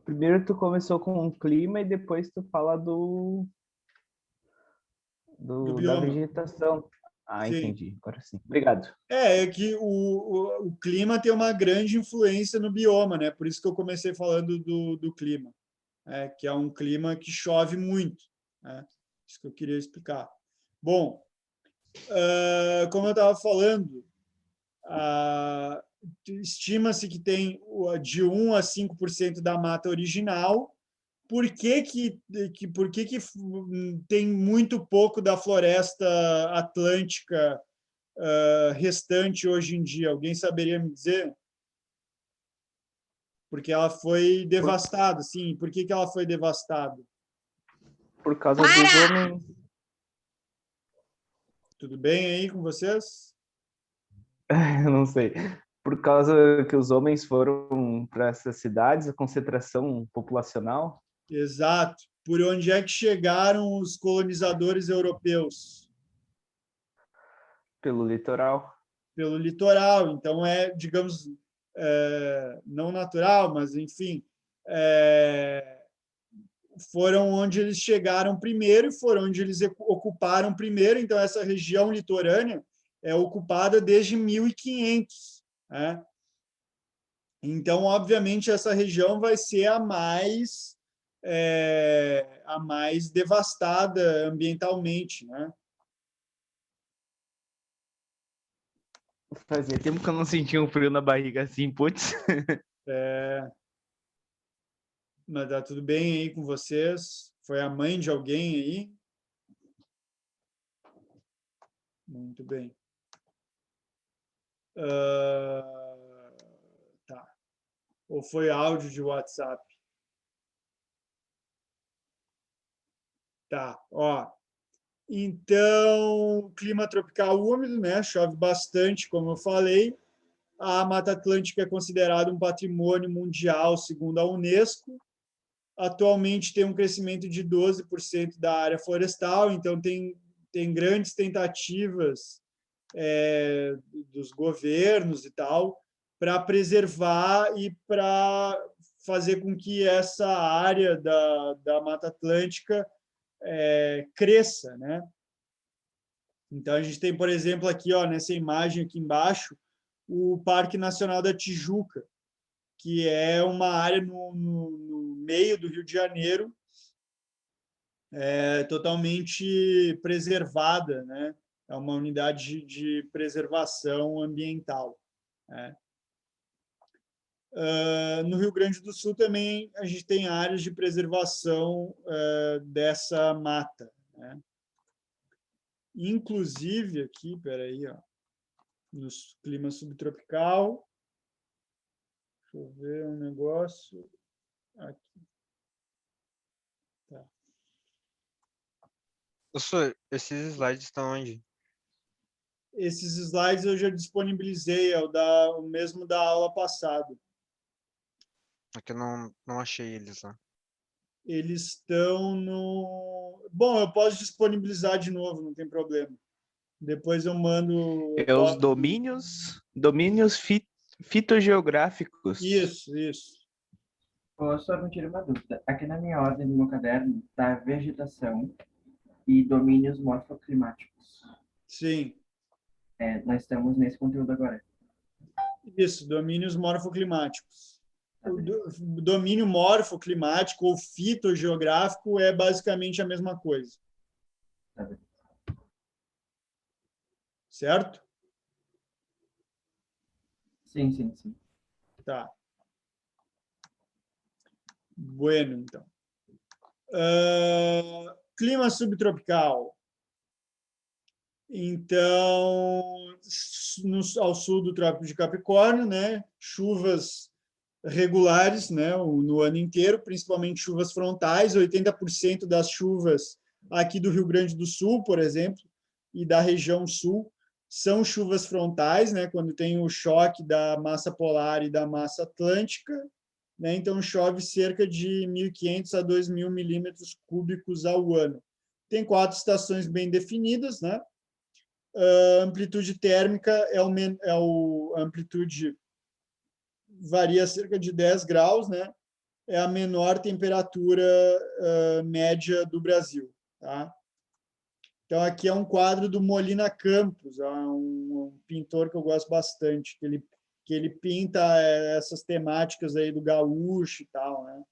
Primeiro tu começou com o clima e depois tu fala Do da bioma. vegetação. Ah, Sim. entendi. Agora sim. Obrigado. É que o clima tem uma grande influência no bioma, né? Por isso que eu comecei falando do clima, que é um clima que chove muito, né? Isso que eu queria explicar. Bom, como eu estava falando, estima-se que tem de 1 a 5% da mata original. Por que tem muito pouco da floresta atlântica restante hoje em dia? Alguém saberia me dizer? Porque ela foi devastada, sim. Por que ela foi devastada? Por causa dos homens. Tudo bem aí com vocês? Eu não sei. Por causa que os homens foram para essas cidades, a concentração populacional. Exato. Por onde é que chegaram os colonizadores europeus? Pelo litoral. Pelo litoral. Então, digamos, não natural, mas, enfim, foram onde eles chegaram primeiro e foram onde eles ocuparam primeiro. Então, essa região litorânea é ocupada desde 1500, né? Então, obviamente, essa região vai ser a mais devastada ambientalmente, né? Fazia tempo que eu não sentia um frio na barriga assim, putz. Mas tá tudo bem aí com vocês? Foi a mãe de alguém aí? Muito bem. Tá. Ou foi áudio de WhatsApp? Tá, ó. Então, clima tropical úmido, né? Chove bastante, como eu falei. A Mata Atlântica é considerada um patrimônio mundial, segundo a Unesco. Atualmente tem um crescimento de 12% da área florestal, então tem grandes tentativas dos governos e tal para preservar e para fazer com que essa área da Mata Atlântica cresça, né? Então, a gente tem, por exemplo, aqui, ó, nessa imagem aqui embaixo, o Parque Nacional da Tijuca, que é uma área no meio do Rio de Janeiro, totalmente preservada, né? É uma unidade de preservação ambiental, né? No Rio Grande do Sul também a gente tem áreas de preservação dessa mata, né? Inclusive aqui, peraí, ó, no clima subtropical, deixa eu ver um negócio aqui. Tá. Professor, esses slides estão onde? Esses slides eu já disponibilizei, o mesmo da aula passada. É que eu não achei eles lá. Eles estão no... Bom, eu posso disponibilizar de novo, não tem problema. Depois eu mando... Os domínios fitogeográficos. Isso. Só me tira uma dúvida. Aqui na minha ordem do meu caderno está vegetação e domínios morfoclimáticos. Sim. Nós estamos nesse conteúdo agora. Isso, domínios morfoclimáticos. O domínio morfoclimático ou fitogeográfico é basicamente a mesma coisa. Tá bem. Certo? Sim. Tá. Bueno, então. Clima subtropical. Então, ao sul do Trópico de Capricórnio, né, chuvas regulares, né, no ano inteiro, principalmente chuvas frontais, 80% das chuvas aqui do Rio Grande do Sul, por exemplo, e da região sul, são chuvas frontais, né, quando tem o choque da massa polar e da massa atlântica, né, então chove cerca de 1.500 a 2.000 milímetros cúbicos ao ano. Tem 4 estações bem definidas, né? A amplitude térmica a amplitude varia cerca de 10 graus, né? É a menor temperatura média do Brasil, tá? Então, aqui é um quadro do Molina Campos, um pintor que eu gosto bastante, que ele pinta essas temáticas aí do gaúcho e tal, né?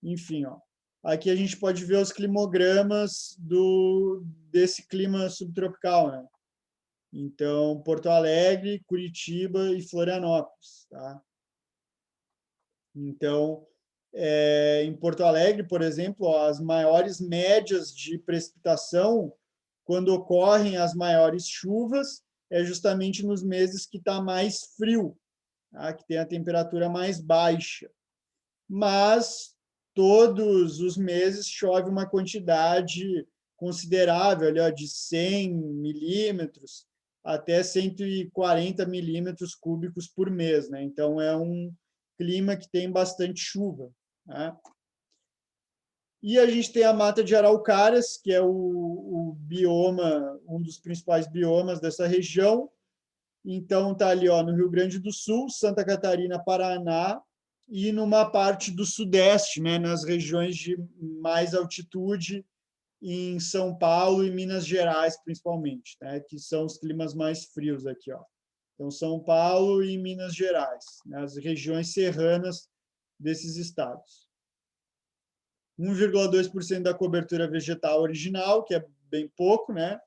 Enfim, ó. Aqui a gente pode ver os climogramas desse clima subtropical, né? Então, Porto Alegre, Curitiba e Florianópolis, tá? Então, em Porto Alegre, por exemplo, ó, as maiores médias de precipitação, quando ocorrem as maiores chuvas, é justamente nos meses que está mais frio, tá? Que tem a temperatura mais baixa. Mas todos os meses chove uma quantidade considerável, ali, ó, de 100 milímetros até 140 milímetros cúbicos por mês, né? Então, é um clima que tem bastante chuva, né? E a gente tem a mata de araucárias, que é o bioma, um dos principais biomas dessa região. Então, está ali, ó, no Rio Grande do Sul, Santa Catarina, Paraná, e numa parte do Sudeste, né, nas regiões de mais altitude, em São Paulo e Minas Gerais, principalmente, né, que são os climas mais frios aqui, ó. Então, São Paulo e Minas Gerais, né, as regiões serranas desses estados. 1,2% da cobertura vegetal original, que é bem pouco, né?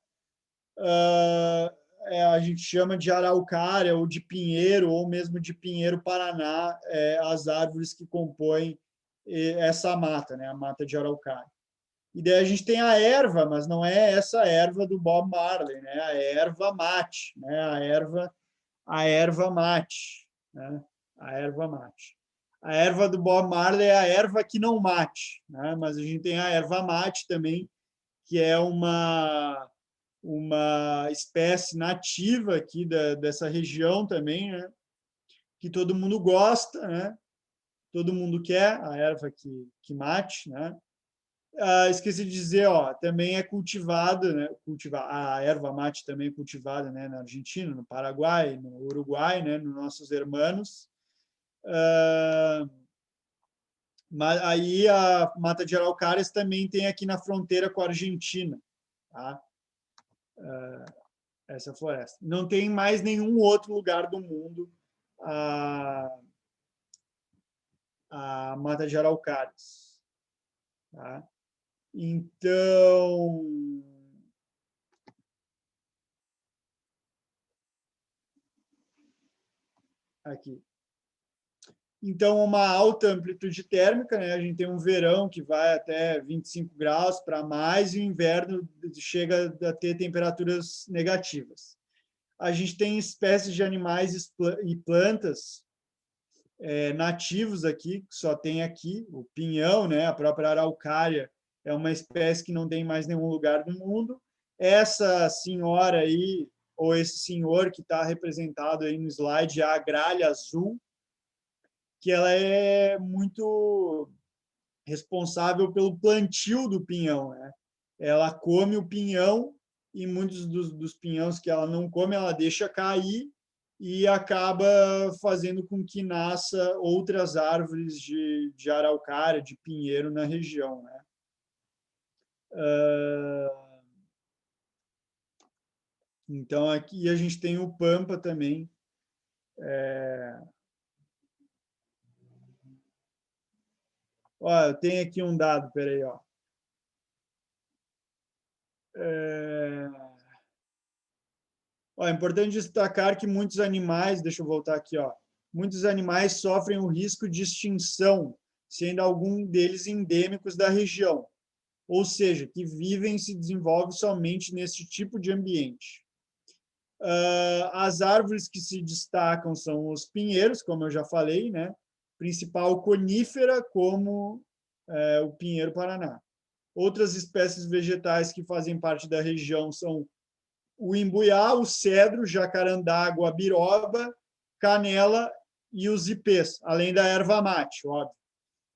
A gente chama de araucária ou de pinheiro, ou mesmo de pinheiro paraná, as árvores que compõem essa mata, né? A mata de araucária. E daí a gente tem a erva, mas não é essa erva do Bob Marley, né? A erva mate, né? A erva mate, né? A erva mate. A erva do Bob Marley é a erva que não mate, né? Mas a gente tem a erva mate também, que é uma espécie nativa aqui dessa região também, né? Que todo mundo gosta, né? Todo mundo quer a erva que mate, né? Esqueci de dizer, ó, também é cultivada, né? A erva mate também é cultivada, né? Na Argentina, no Paraguai, no Uruguai, né? Nos nossos hermanos. Mas aí a mata de araucárias também tem aqui na fronteira com a Argentina, tá? Essa floresta. Não tem mais nenhum outro lugar do mundo a mata de araucárias, tá? Então, aqui. Então, uma alta amplitude térmica, né? A gente tem um verão que vai até 25 graus para mais, e o inverno chega a ter temperaturas negativas. A gente tem espécies de animais e plantas nativos aqui, que só tem aqui, o pinhão, né? A própria araucária é uma espécie que não tem mais nenhum lugar do mundo. Essa senhora aí, ou esse senhor que está representado aí no slide, é a gralha azul, que ela é muito responsável pelo plantio do pinhão, né? Ela come o pinhão, e muitos dos pinhões que ela não come, ela deixa cair e acaba fazendo com que nasça outras árvores de araucária, de pinheiro na região, né? Então, aqui a gente tem o pampa também. Ó, eu tenho aqui um dado, peraí, ó. É importante destacar que muitos animais, deixa eu voltar aqui, ó, muitos animais sofrem o risco de extinção, sendo algum deles endêmicos da região. ou seja, que vivem e se desenvolvem somente nesse tipo de ambiente. As árvores que se destacam são os pinheiros, como eu já falei, né? Principal conífera, como o pinheiro paraná. Outras espécies vegetais que fazem parte da região são o imbuiá, o cedro, jacarandá, guabiroba, canela e os ipês, além da erva mate, óbvio.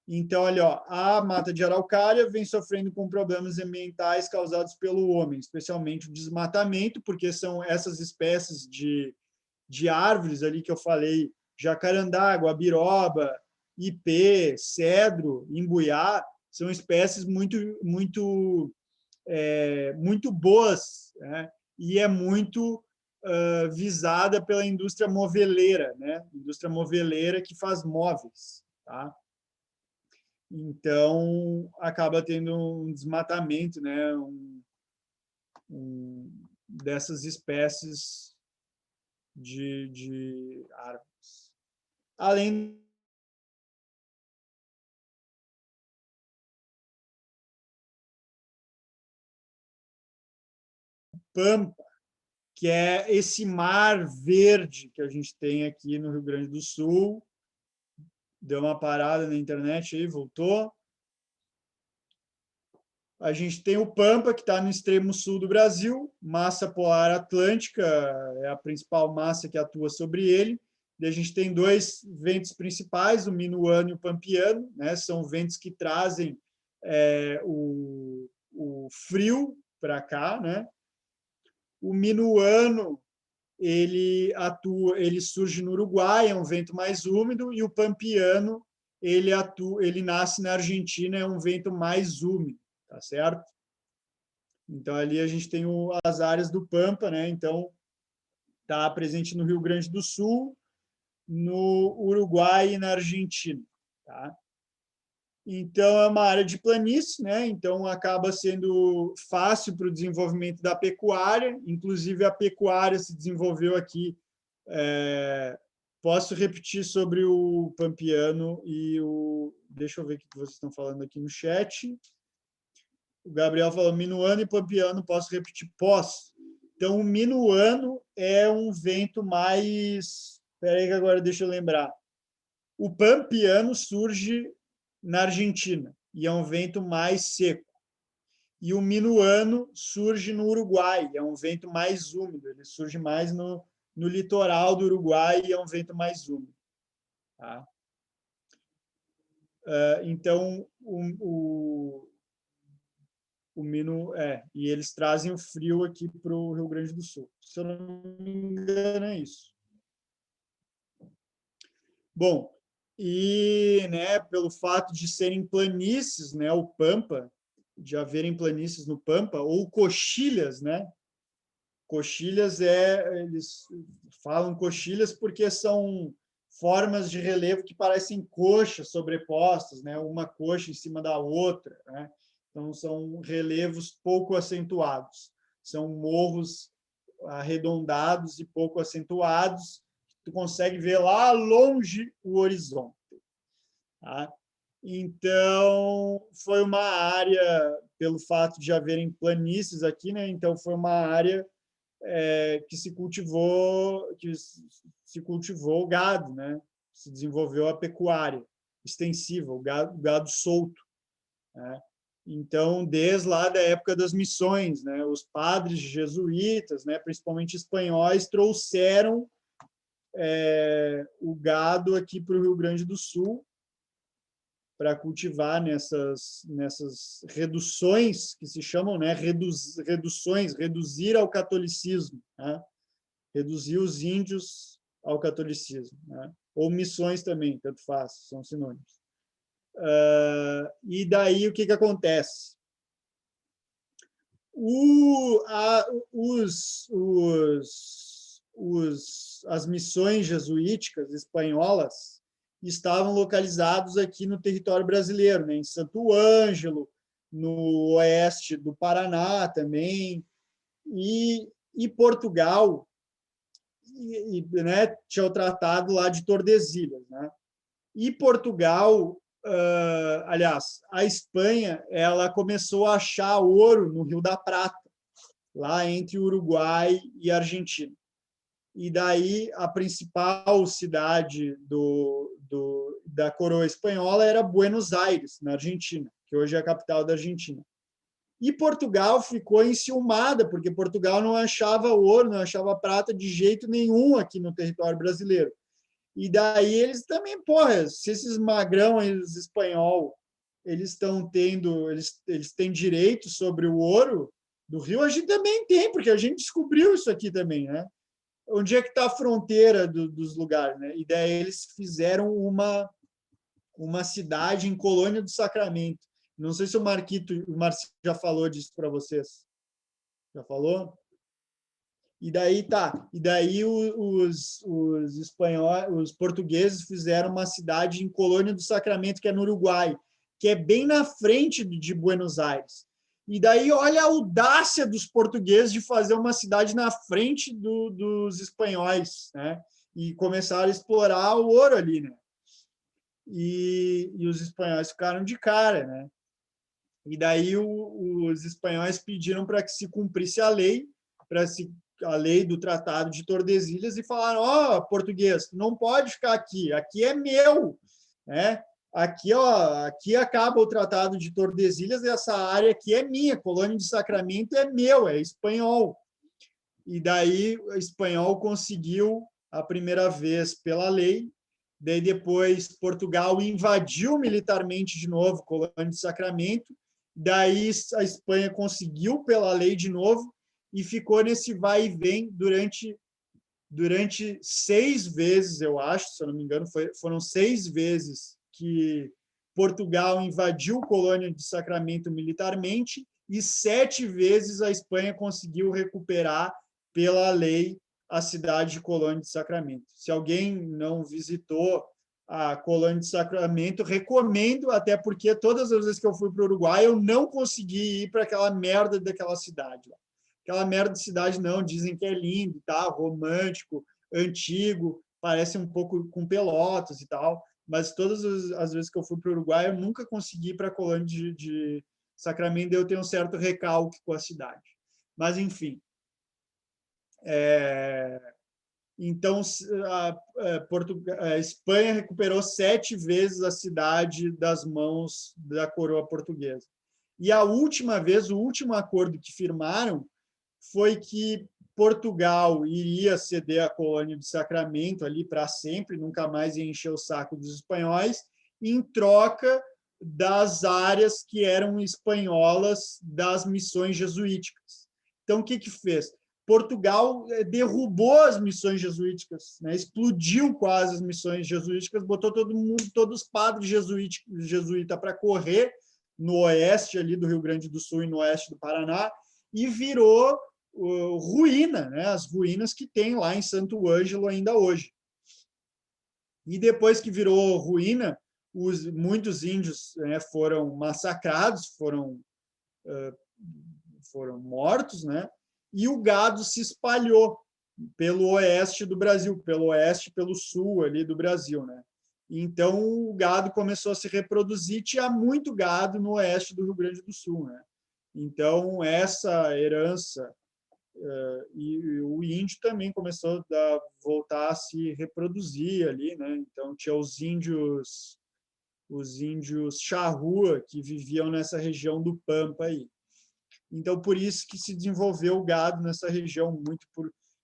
Então, olha, ó, a mata de araucária vem sofrendo com problemas ambientais causados pelo homem, especialmente o desmatamento, porque são essas espécies de árvores ali que eu falei, jacarandá, guabiroba, ipê, cedro, imbuiá, são espécies muito boas, né? E é muito visada pela indústria moveleira, né? Indústria moveleira que faz móveis, tá? Então, acaba tendo um desmatamento, né? Dessas espécies de árvores. Além pampa, que é esse mar verde que a gente tem aqui no Rio Grande do Sul. Deu uma parada na internet aí, voltou. A gente tem o Pampa, que está no extremo sul do Brasil, massa polar atlântica é a principal massa que atua sobre ele. E a gente tem dois ventos principais, o minuano e o pampiano, né? São ventos que trazem o frio para cá, né? O minuano ele surge no Uruguai, é um vento mais úmido, e o pampiano ele nasce na Argentina, é um vento mais úmido, tá certo? Então ali a gente tem as áreas do Pampa, né? Então está presente no Rio Grande do Sul, no Uruguai e na Argentina, tá? Então é uma área de planície, né? Então acaba sendo fácil para o desenvolvimento da pecuária, inclusive a pecuária se desenvolveu aqui. Posso repetir sobre o pampiano e o... Deixa eu ver o que vocês estão falando aqui no chat. O Gabriel falou minuano e pampiano, posso repetir? Posso. Então, o minuano é um vento mais... Espera aí que agora deixa eu lembrar. O pampiano surge na Argentina e é um vento mais seco. E o minuano surge no Uruguai, é um vento mais úmido, ele surge mais no litoral do Uruguai e é um vento mais úmido. Tá? Então, o Mino e eles trazem o frio aqui para o Rio Grande do Sul. Se eu não me engano, é isso. Bom, e né, pelo fato de serem planícies, né, o Pampa, de haverem planícies no Pampa, ou coxilhas, né? Coxilhas eles falam coxilhas porque são formas de relevo que parecem coxas sobrepostas, né? Uma coxa em cima da outra, né? Então, são relevos pouco acentuados. São morros arredondados e pouco acentuados. Tu consegue ver lá longe o horizonte. Tá? Então, foi uma área, pelo fato de haverem planícies aqui, né? Então, foi uma área que se cultivou gado, né? Se desenvolveu a pecuária extensiva, o gado solto, né? Então, desde lá da época das missões, né, os padres jesuítas, né, principalmente espanhóis, trouxeram o gado aqui para o Rio Grande do Sul para cultivar nessas reduções que se chamam, né, reduções, reduzir ao catolicismo, né, reduzir os índios ao catolicismo, né, ou missões também, tanto faz, são sinônimos. E daí o que acontece? As missões jesuíticas espanholas estavam localizados aqui no território brasileiro, né? Em Santo Ângelo, no oeste do Paraná também, e Portugal né, tinha o tratado lá de Tordesilhas, né? E Portugal aliás, a Espanha, ela começou a achar ouro no Rio da Prata, lá entre Uruguai e Argentina. E daí a principal cidade da coroa espanhola era Buenos Aires, na Argentina, que hoje é a capital da Argentina. E Portugal ficou enciumada, porque Portugal não achava ouro, não achava prata de jeito nenhum aqui no território brasileiro. E daí eles também, porra, se esses magrão, os espanhol, eles têm direito sobre o ouro do Rio, a gente também tem, porque a gente descobriu isso aqui também, né? Onde é que está a fronteira dos lugares, né? E daí eles fizeram uma cidade em Colônia do Sacramento. Não sei se o Marcito já falou disso para vocês. Já falou? E daí os espanhóis, os portugueses fizeram uma cidade em Colônia do Sacramento, que é no Uruguai, que é bem na frente de Buenos Aires. E daí olha a audácia dos portugueses de fazer uma cidade na frente dos espanhóis, né? E começaram a explorar o ouro ali, né? E os espanhóis ficaram de cara, né? E daí os espanhóis pediram para que se cumprisse a lei do Tratado de Tordesilhas e falaram: ó, português, não pode ficar aqui é meu, né? Aqui acaba o Tratado de Tordesilhas, essa área aqui é minha, Colônia de Sacramento é meu, é espanhol. E daí o espanhol conseguiu a primeira vez pela lei, daí depois Portugal invadiu militarmente de novo Colônia de Sacramento, daí a Espanha conseguiu pela lei de novo e ficou nesse vai e vem durante 6 vezes, eu acho, se eu não me engano, foram 6 vezes que Portugal invadiu Colônia de Sacramento militarmente e 7 vezes a Espanha conseguiu recuperar pela lei a cidade de Colônia de Sacramento. Se alguém não visitou a Colônia de Sacramento, recomendo, até porque todas as vezes que eu fui para o Uruguai, eu não consegui ir para aquela merda daquela cidade. Aquela merda de cidade não, dizem que é lindo, tá? Romântico, antigo, parece um pouco com Pelotas e tal, mas todas as vezes que eu fui para o Uruguai, eu nunca consegui ir para a Colônia de Sacramento, eu tenho um certo recalque com a cidade. Mas, enfim. Então, a Espanha recuperou 7 vezes a cidade das mãos da coroa portuguesa. E a última vez, o último acordo que firmaram foi que Portugal iria ceder a Colônia de Sacramento ali para sempre, nunca mais ia encher o saco dos espanhóis, em troca das áreas que eram espanholas das missões jesuíticas. Então, o que fez? Portugal derrubou as missões jesuíticas, né? Explodiu quase as missões jesuíticas, botou todos os padres jesuítas para correr no oeste ali do Rio Grande do Sul e no oeste do Paraná, e virou ruína, né? As ruínas que tem lá em Santo Ângelo ainda hoje. E depois que virou ruína, muitos índios, né, foram massacrados, foram mortos, né? E o gado se espalhou pelo oeste do Brasil, pelo oeste e pelo sul ali do Brasil, né? Então o gado começou a se reproduzir, tinha muito gado no oeste do Rio Grande do Sul, né? Então essa herança e o índio também começou a voltar a se reproduzir ali, né? Então tinha os índios charrua que viviam nessa região do Pampa aí. Então por isso que se desenvolveu o gado nessa região, muito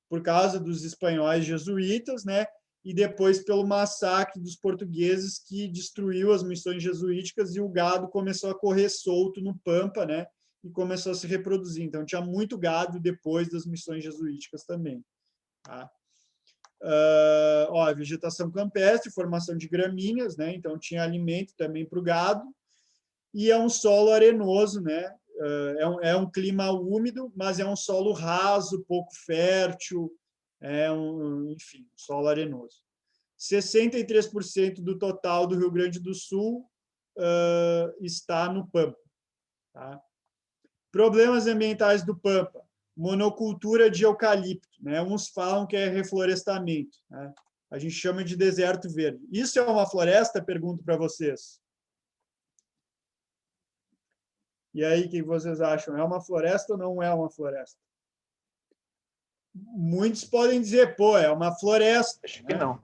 por causa dos espanhóis jesuítas, né? E depois pelo massacre dos portugueses que destruiu as missões jesuíticas e o gado começou a correr solto no Pampa, né? E começou a se reproduzir. Então, tinha muito gado depois das missões jesuíticas também. Tá? Vegetação campestre, formação de gramíneas, né? Então, tinha alimento também para o gado. E é um solo arenoso, né? É um clima úmido, mas é um solo raso, pouco fértil, enfim, solo arenoso. 63% do total do Rio Grande do Sul está no Pampa. Tá? Problemas ambientais do Pampa, monocultura de eucalipto, né? Uns falam que é reflorestamento, né? A gente chama de deserto verde. Isso é uma floresta? Pergunto para vocês. E aí, o que vocês acham? É uma floresta ou não é uma floresta? Muitos podem dizer, pô, é uma floresta. Acho que não.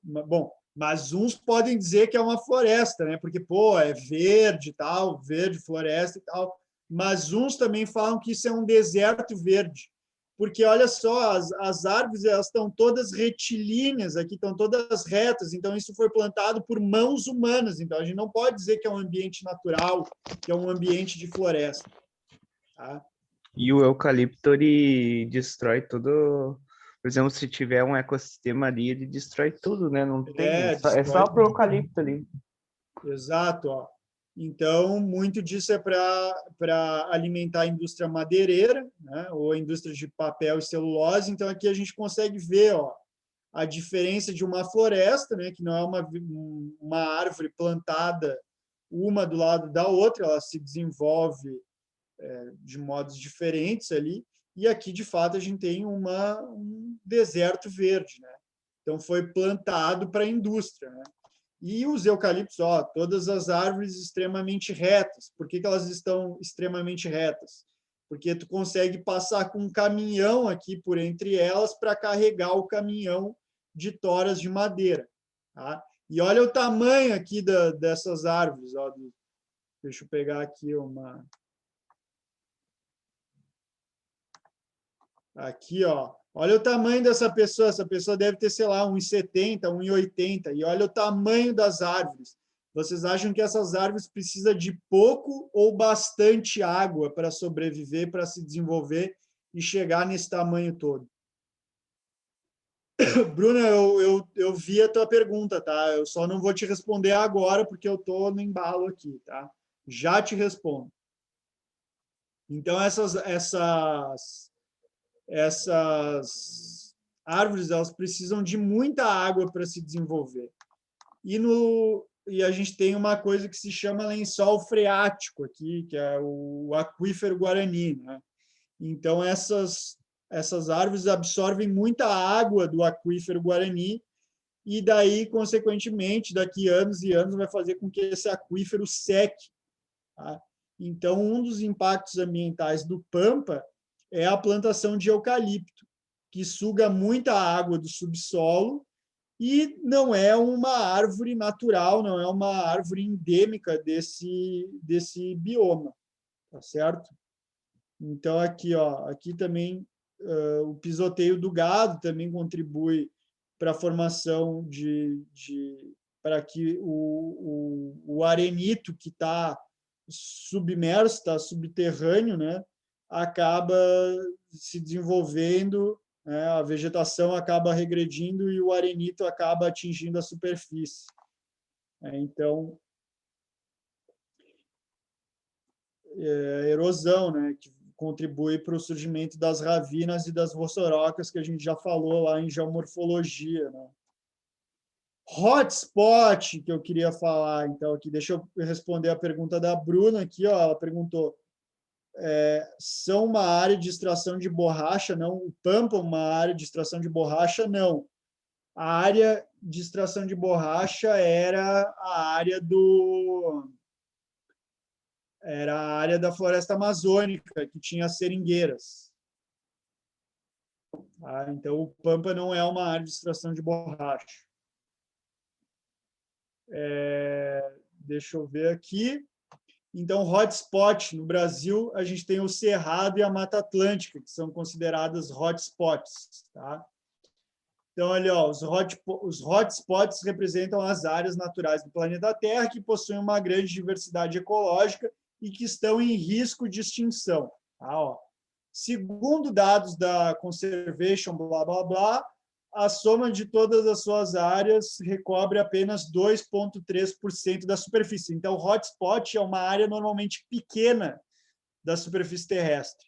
Bom, mas uns podem dizer que é uma floresta, né? Porque, pô, é verde e tal, verde, floresta e tal. Mas uns também falam que isso é um deserto verde. Porque, olha só, as árvores elas estão todas retilíneas aqui, estão todas retas. Então, isso foi plantado por mãos humanas. Então, a gente não pode dizer que é um ambiente natural, que é um ambiente de floresta. Tá? E o eucalipto, ele destrói tudo. Por exemplo, se tiver um ecossistema ali, ele destrói tudo, né? Não tem. É só destrói pro eucalipto ali. Exato, ó. Então, muito disso é para alimentar a indústria madeireira, né, ou a indústria de papel e celulose. Então, aqui a gente consegue ver, ó, a diferença de uma floresta, né, que não é uma árvore plantada uma do lado da outra, ela se desenvolve de modos diferentes ali, e aqui, de fato, a gente tem um deserto verde, né? Então, foi plantado para a indústria, né? E os eucaliptos, ó, todas as árvores extremamente retas. Por que elas estão extremamente retas? Porque tu consegue passar com um caminhão aqui por entre elas para carregar o caminhão de toras de madeira. Tá? E olha o tamanho aqui dessas árvores. Ó, deixa eu pegar aqui uma... Aqui, ó. Olha o tamanho dessa pessoa. Essa pessoa deve ter, sei lá, 1,70, 1,80. E olha o tamanho das árvores. Vocês acham que essas árvores precisam de pouco ou bastante água para sobreviver, para se desenvolver e chegar nesse tamanho todo? Bruna, eu vi a tua pergunta, tá? Eu só não vou te responder agora, porque eu estou no embalo aqui, tá? Já te respondo. Então, essas árvores elas precisam de muita água para se desenvolver. E a gente tem uma coisa que se chama lençol freático aqui, que é o aquífero Guarani, né? Então, essas árvores absorvem muita água do aquífero Guarani e daí, consequentemente, daqui anos e anos, vai fazer com que esse aquífero seque. Tá? Então, um dos impactos ambientais do Pampa é a plantação de eucalipto, que suga muita água do subsolo e não é uma árvore natural, não é uma árvore endêmica desse bioma, tá certo? Então, aqui, ó, aqui também o pisoteio do gado também contribui para a formação para que o arenito que está submerso, está subterrâneo, né, acaba se desenvolvendo, né, a vegetação acaba regredindo e o arenito acaba atingindo a superfície. Então, a erosão, né, que contribui para o surgimento das ravinas e das rossorocas, que a gente já falou lá em geomorfologia, né? Hotspot, que eu queria falar, então, aqui, deixa eu responder a pergunta da Bruna aqui, ó, ela perguntou, são uma área de extração de borracha? Não. O Pampa, uma área de extração de borracha? Não. A área de extração de borracha era a área da floresta amazônica, que tinha seringueiras. Tá? Então, o Pampa não é uma área de extração de borracha. Deixa eu ver aqui. Então, hotspot, no Brasil, a gente tem o Cerrado e a Mata Atlântica, que são consideradas hotspots. Tá? Então, ali, ó, os hotspots representam as áreas naturais do planeta Terra que possuem uma grande diversidade ecológica e que estão em risco de extinção. Tá, ó. Segundo dados da Conservation, blá, blá, blá, a soma de todas as suas áreas recobre apenas 2,3% da superfície. Então, o hotspot é uma área normalmente pequena da superfície terrestre.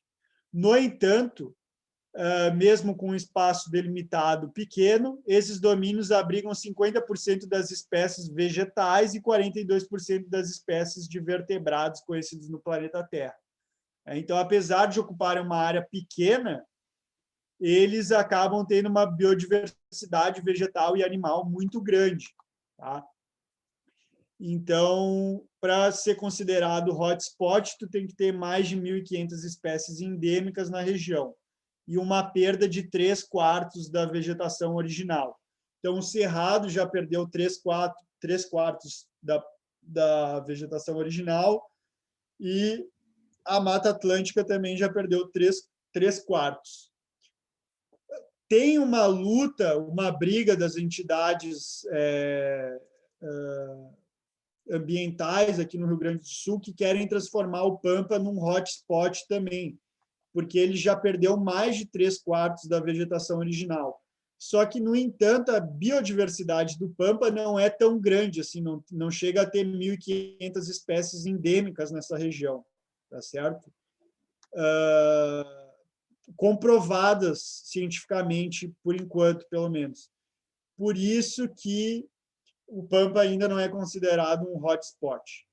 No entanto, mesmo com um espaço delimitado pequeno, esses domínios abrigam 50% das espécies vegetais e 42% das espécies de vertebrados conhecidos no planeta Terra. Então, apesar de ocuparem uma área pequena, eles acabam tendo uma biodiversidade vegetal e animal muito grande. Tá? Então, para ser considerado hotspot, tu tem que ter mais de 1.500 espécies endêmicas na região e uma perda de 3/4 da vegetação original. Então, o Cerrado já perdeu 3/4 da vegetação original e a Mata Atlântica também já perdeu 3/4. Tem uma luta, uma briga das entidades ambientais aqui no Rio Grande do Sul que querem transformar o Pampa num hotspot também, porque ele já perdeu mais de 3/4 da vegetação original. Só que, no entanto, a biodiversidade do Pampa não é tão grande, assim, não chega a ter 1.500 espécies endêmicas nessa região, tá certo? Comprovadas cientificamente, por enquanto, pelo menos. Por isso que o Pampa ainda não é considerado um hotspot.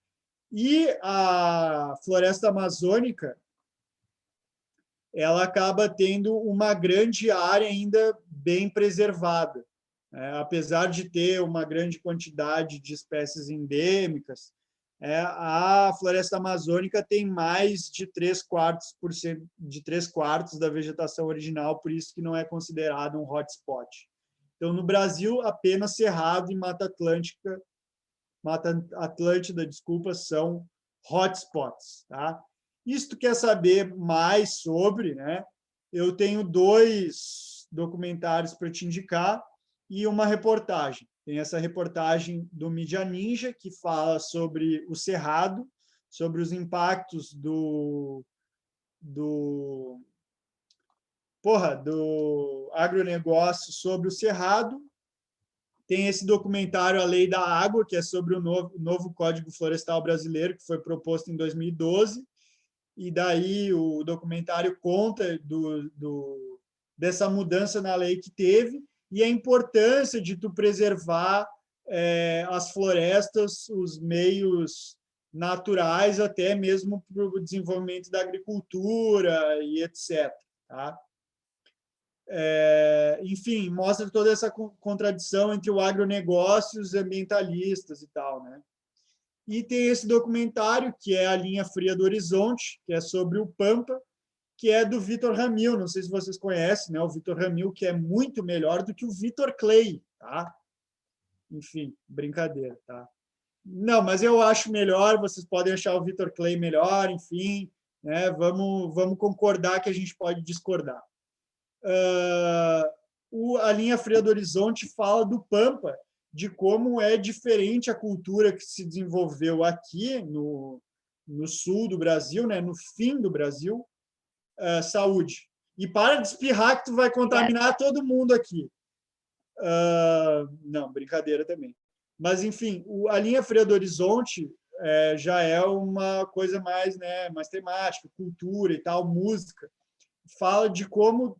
E a floresta amazônica, ela acaba tendo uma grande área ainda bem preservada. Apesar de ter uma grande quantidade de espécies endêmicas, a floresta amazônica tem mais de 3/4 da vegetação original, por isso que não é considerado um hotspot. Então, no Brasil, apenas Cerrado e Mata Atlântida, são hotspots. Tá? E se tu quer saber mais sobre, né, eu tenho 2 documentários para te indicar e uma reportagem. Tem essa reportagem do Mídia Ninja, que fala sobre o Cerrado, sobre os impactos do agronegócio sobre o Cerrado. Tem esse documentário A Lei da Água, que é sobre o novo Código Florestal Brasileiro, que foi proposto em 2012. E daí o documentário conta dessa mudança na lei que teve e a importância de tu preservar as florestas, os meios naturais, até mesmo para o desenvolvimento da agricultura e etc. Tá? Enfim, mostra toda essa contradição entre o agronegócio e os ambientalistas e tal, né? E tem esse documentário, que é A Linha Fria do Horizonte, que é sobre o Pampa, que é do Vitor Ramil, não sei se vocês conhecem, né? O Vitor Ramil, que é muito melhor do que o Vitor Clay, tá? Enfim, brincadeira, tá? Não, mas eu acho melhor, vocês podem achar o Vitor Clay melhor, enfim, né? Vamos concordar que a gente pode discordar. A Linha Fria do Horizonte fala do Pampa, de como é diferente a cultura que se desenvolveu aqui no sul do Brasil, né, no fim do Brasil. Saúde. E para de espirrar que tu vai contaminar todo mundo aqui. Não, brincadeira também. Mas, enfim, a Linha Fria do Horizonte já é uma coisa mais, né, mais temática, cultura e tal, música. Fala de como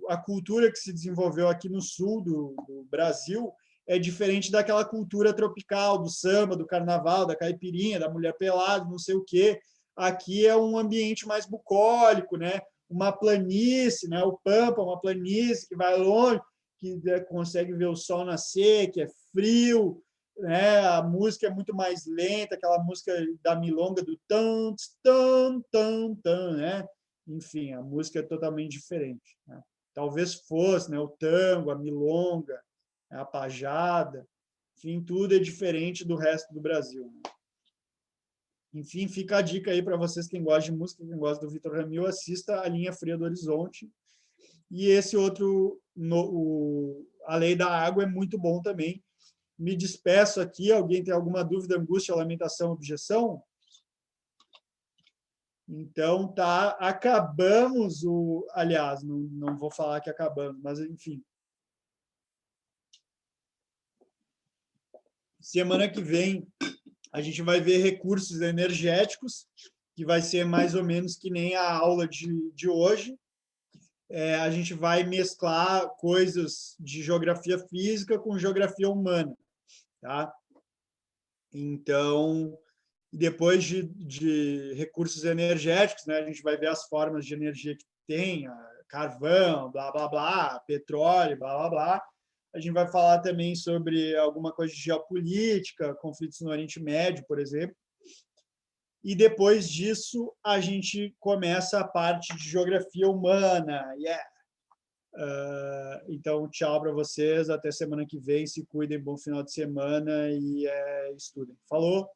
a cultura que se desenvolveu aqui no sul do Brasil é diferente daquela cultura tropical, do samba, do carnaval, da caipirinha, da mulher pelada, não sei o quê. Aqui é um ambiente mais bucólico, né? Uma planície, né? O Pampa, uma planície que vai longe, que consegue ver o sol nascer, que é frio, né? A música é muito mais lenta, aquela música da milonga do tan, tan, tan, tan, né? Enfim, a música é totalmente diferente, né? Talvez fosse, né, o tango, a milonga, a pajada, enfim, tudo é diferente do resto do Brasil, né? Enfim, fica a dica aí para vocês, quem gosta de música, quem gosta do Vitor Ramil, assista A Linha Fria do Horizonte. E esse outro, A Lei da Água, é muito bom também. Me despeço aqui. Alguém tem alguma dúvida, angústia, lamentação, objeção? Então, tá, acabamos aliás, não vou falar que acabamos, mas enfim. Semana que vem a gente vai ver recursos energéticos, que vai ser mais ou menos que nem a aula de hoje. A gente vai mesclar coisas de geografia física com geografia humana, tá? Então, depois de recursos energéticos, né, a gente vai ver as formas de energia que tem, carvão, blá, blá, blá, petróleo, blá, blá, blá. A gente vai falar também sobre alguma coisa de geopolítica, conflitos no Oriente Médio, por exemplo. E depois disso, a gente começa a parte de geografia humana. Então, tchau para vocês. Até semana que vem. Se cuidem. Bom final de semana e estudem. Falou.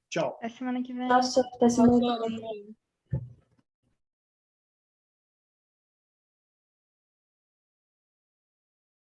Tchau. Até semana que vem. Nossa, até semana que vem.